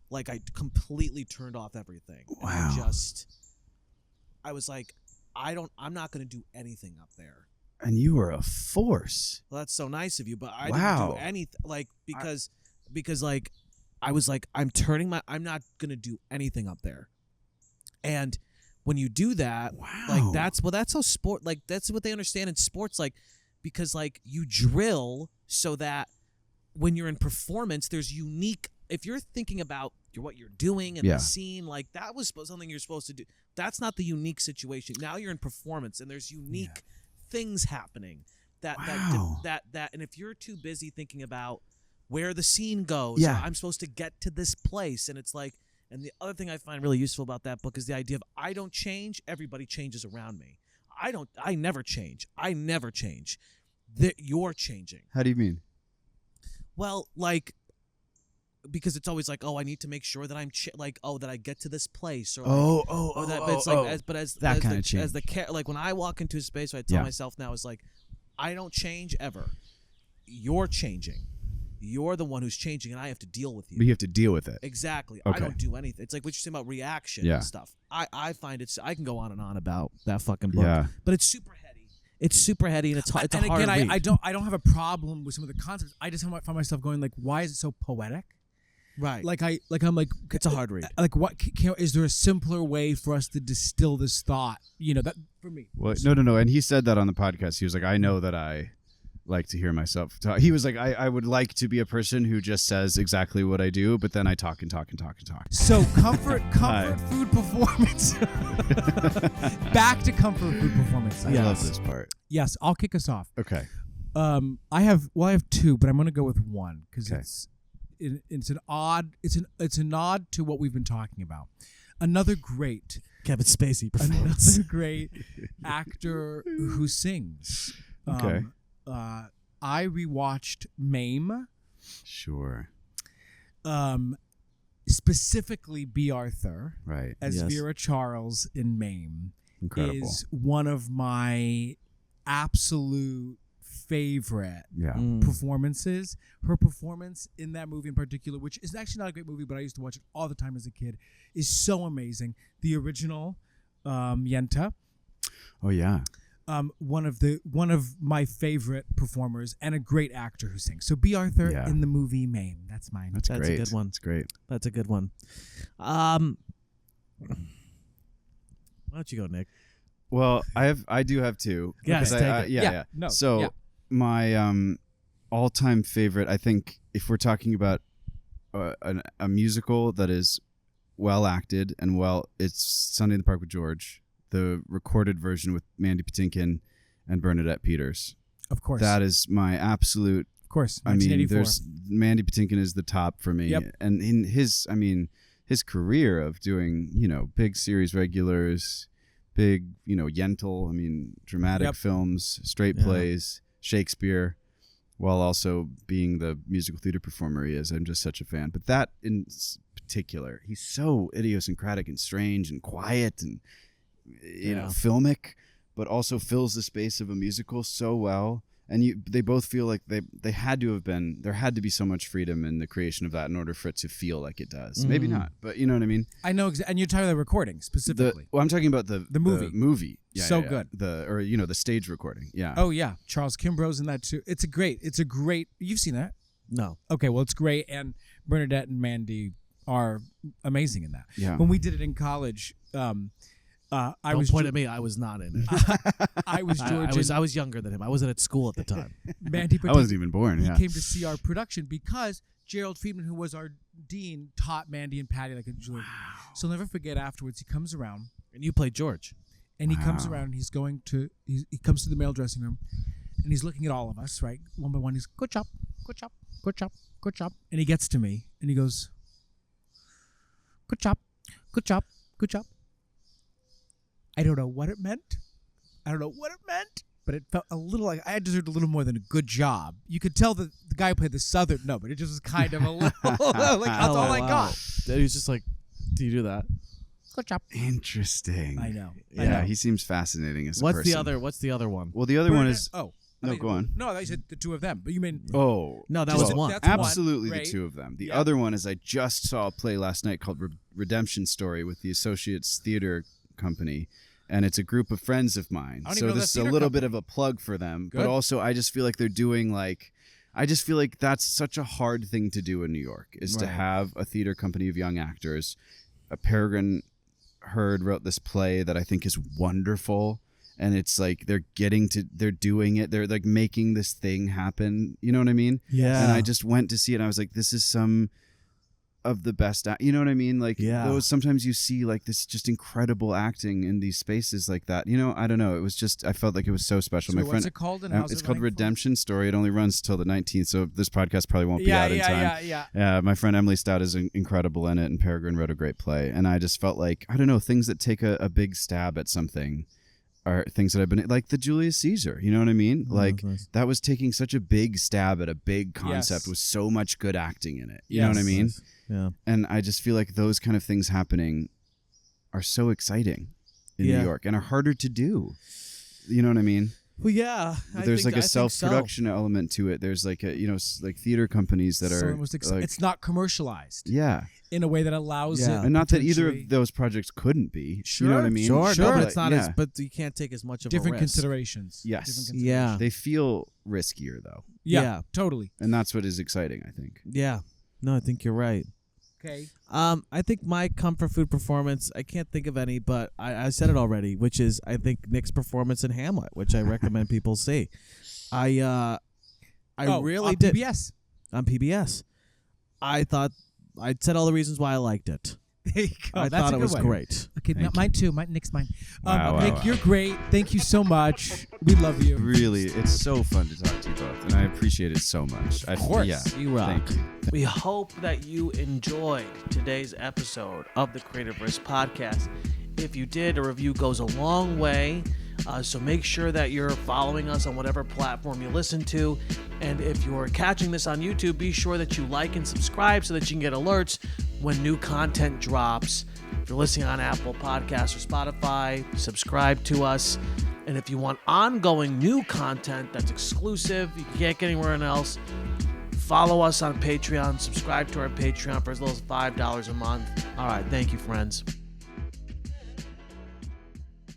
Like I completely turned off everything. Wow. And I was like, I'm not going to do anything up there. And you were a force. Well, that's so nice of you, but I didn't do anything like because like I was like, I'm not going to do anything up there. And when you do that, like that's how sport, like that's what they understand in sports, like because like you drill so that when you're in performance, there's unique. If you're thinking about what you're doing and the scene, like that was something you're supposed to do. That's not the unique situation. Now you're in performance and there's unique things happening. That and if you're too busy thinking about where the scene goes, I'm supposed to get to this place, and it's like. And the other thing I find really useful about that book is the idea of I don't change, everybody changes around me. I never change. You're changing. How do you mean? Well, like, because it's always like, I need to make sure that I'm that I get to this place, or like when I walk into a space, what I tell myself now is like, I don't change ever. You're changing. You're the one who's changing, and I have to deal with you. But you have to deal with it. Exactly. Okay. I don't do anything. It's like what you're saying about reaction and stuff. I find I can go on and on about that fucking book, but it's super heady. It's super heady, and it's hard. And again, read. I don't have a problem with some of the concepts. I just find myself going like, why is it so poetic? Right. I'm like, it's a hard read. Like, what is there a simpler way for us to distill this thought? That for me. Well, no. And he said that on the podcast. He was like, I know that I like to hear myself talk. He was like, I would like to be a person who just says exactly what I do, but then I talk and talk and talk and talk. So comfort food performance. Back to comfort food performance. I love this part. Yes, I'll kick us off. Okay. I have two, but I'm going to go with one because it's a nod to what we've been talking about. Another great Kevin Spacey performance. Another great actor who sings. Okay. I rewatched Mame. Sure. Specifically, B. Arthur, right, as Vera Charles in Mame, incredible, is one of my absolute favorite performances. Her performance in that movie in particular, which is actually not a great movie, but I used to watch it all the time as a kid, is so amazing. The original Yenta. Oh yeah. One of my favorite performers and a great actor who sings. So B. Arthur in the movie Mame. That's mine. That's great. A good one. That's great. That's a good one. Why don't you go, Nick? Well, I do have two. Yes, yeah. No. So my all-time favorite, I think, if we're talking about a musical that is well acted and it's Sunday in the Park with George. The recorded version with Mandy Patinkin and Bernadette Peters. Of course. That is my absolute. Of course. I mean, Mandy Patinkin is the top for me. Yep. And in his career of doing, big series regulars, big, Yentl, dramatic films, straight plays, Shakespeare, while also being the musical theater performer he is. I'm just such a fan. But that in particular, he's so idiosyncratic and strange and quiet and filmic, but also fills the space of a musical so well. And they both feel like they had to have been, there had to be so much freedom in the creation of that in order for it to feel like it does. Maybe not, but you know what I mean? I know, and you're talking about the recording specifically. I'm talking about the movie. The movie. Yeah, so yeah, good. The stage recording. Yeah. Oh yeah. Charles Kimbrough's in that too. It's a great, you've seen that? No. Okay, well it's great. And Bernadette and Mandy are amazing in that. Yeah. When we did it in college, Don't point at me. I was not in it. I was George. I was younger than him. I wasn't at school at the time. Mandy I wasn't even born. He came to see our production because Gerald Friedman, who was our dean, taught Mandy and Patty like a Julie. So I'll never forget. Afterwards, he comes around And you played George. and he comes around. And he comes to the male dressing room, and he's looking at all of us, right, one by one. He's good job, good job, good job, good job. And he gets to me and he goes, good job, good job, good job. I don't know what it meant. But it felt a little like I deserved a little more than a good job. You could tell that the guy who played the Southern, but it just was kind of a little like that's all I got. He was just like, do you do that? Good job. Interesting. I know. Yeah, he seems fascinating as a person. What's the other one? Well, the other one is... Oh. No, go on. No, I thought you said the two of them, but you mean... Oh. No, that was one. That's absolutely one. The two of them. The other one is I just saw a play last night called Redemption Story with the Associates Theater Company. And it's a group of friends of mine. So this is a little bit of a plug for them. Good. But also I just feel like they're doing I just feel like that's such a hard thing to do in New York, is to have a theater company of young actors. Peregrine Hurd wrote this play that I think is wonderful. And it's like they're doing it. They're like making this thing happen. You know what I mean? Yeah. And I just went to see it and I was like, this is some of the best, you know what I mean? Like those, sometimes you see like this just incredible acting in these spaces like that. I don't know. It was just, I felt like it was so special. So what's it called? And it's called Redemption Story. It only runs till the 19th. So this podcast probably won't be out in time. Yeah. My friend Emily Stout is incredible in it. And Peregrine wrote a great play. And I just felt like, I don't know, things that take a big stab at something are things that I've been like the Julius Caesar, you know what I mean? That was taking such a big stab at a big concept with so much good acting in it. You know what I mean? Yeah. And I just feel like those kind of things happening are so exciting in New York and are harder to do. You know what I mean? Well, yeah. There's a self-production element to it. There's like like theater companies that are it's not commercialized. Yeah. In a way that allows it. And not that either of those projects couldn't be. Sure. You know what I mean? Sure. No, but it's not as, but you can't take as much of different a risk. Considerations. Yes. Different considerations. They feel riskier though. Yeah, totally. And that's what is exciting, I think. Yeah. No, I think you're right. Okay. I think my comfort food performance, I can't think of any, but I said it already, which is I think Nick's performance in Hamlet, which I recommend people see. I really did. PBS. On PBS. I thought I said all the reasons why I liked it. There you go. I thought it was great. Okay, mine too. Nick's mine. Wow, Nick, you're great. Thank you so much. We love you. Really, it's so fun to talk to you both, and I appreciate it so much. Of course. Yeah, you rock. Thank you. We hope that you enjoyed today's episode of the Creative Risk Podcast. If you did, a review goes a long way. So make sure that you're following us on whatever platform you listen to. And if you're catching this on YouTube, be sure that you like and subscribe so that you can get alerts when new content drops. If you're listening on Apple Podcasts or Spotify, subscribe to us. And if you want ongoing new content that's exclusive, you can't get anywhere else, follow us on Patreon. Subscribe to our Patreon for as little as $5 a month. All right. Thank you, friends.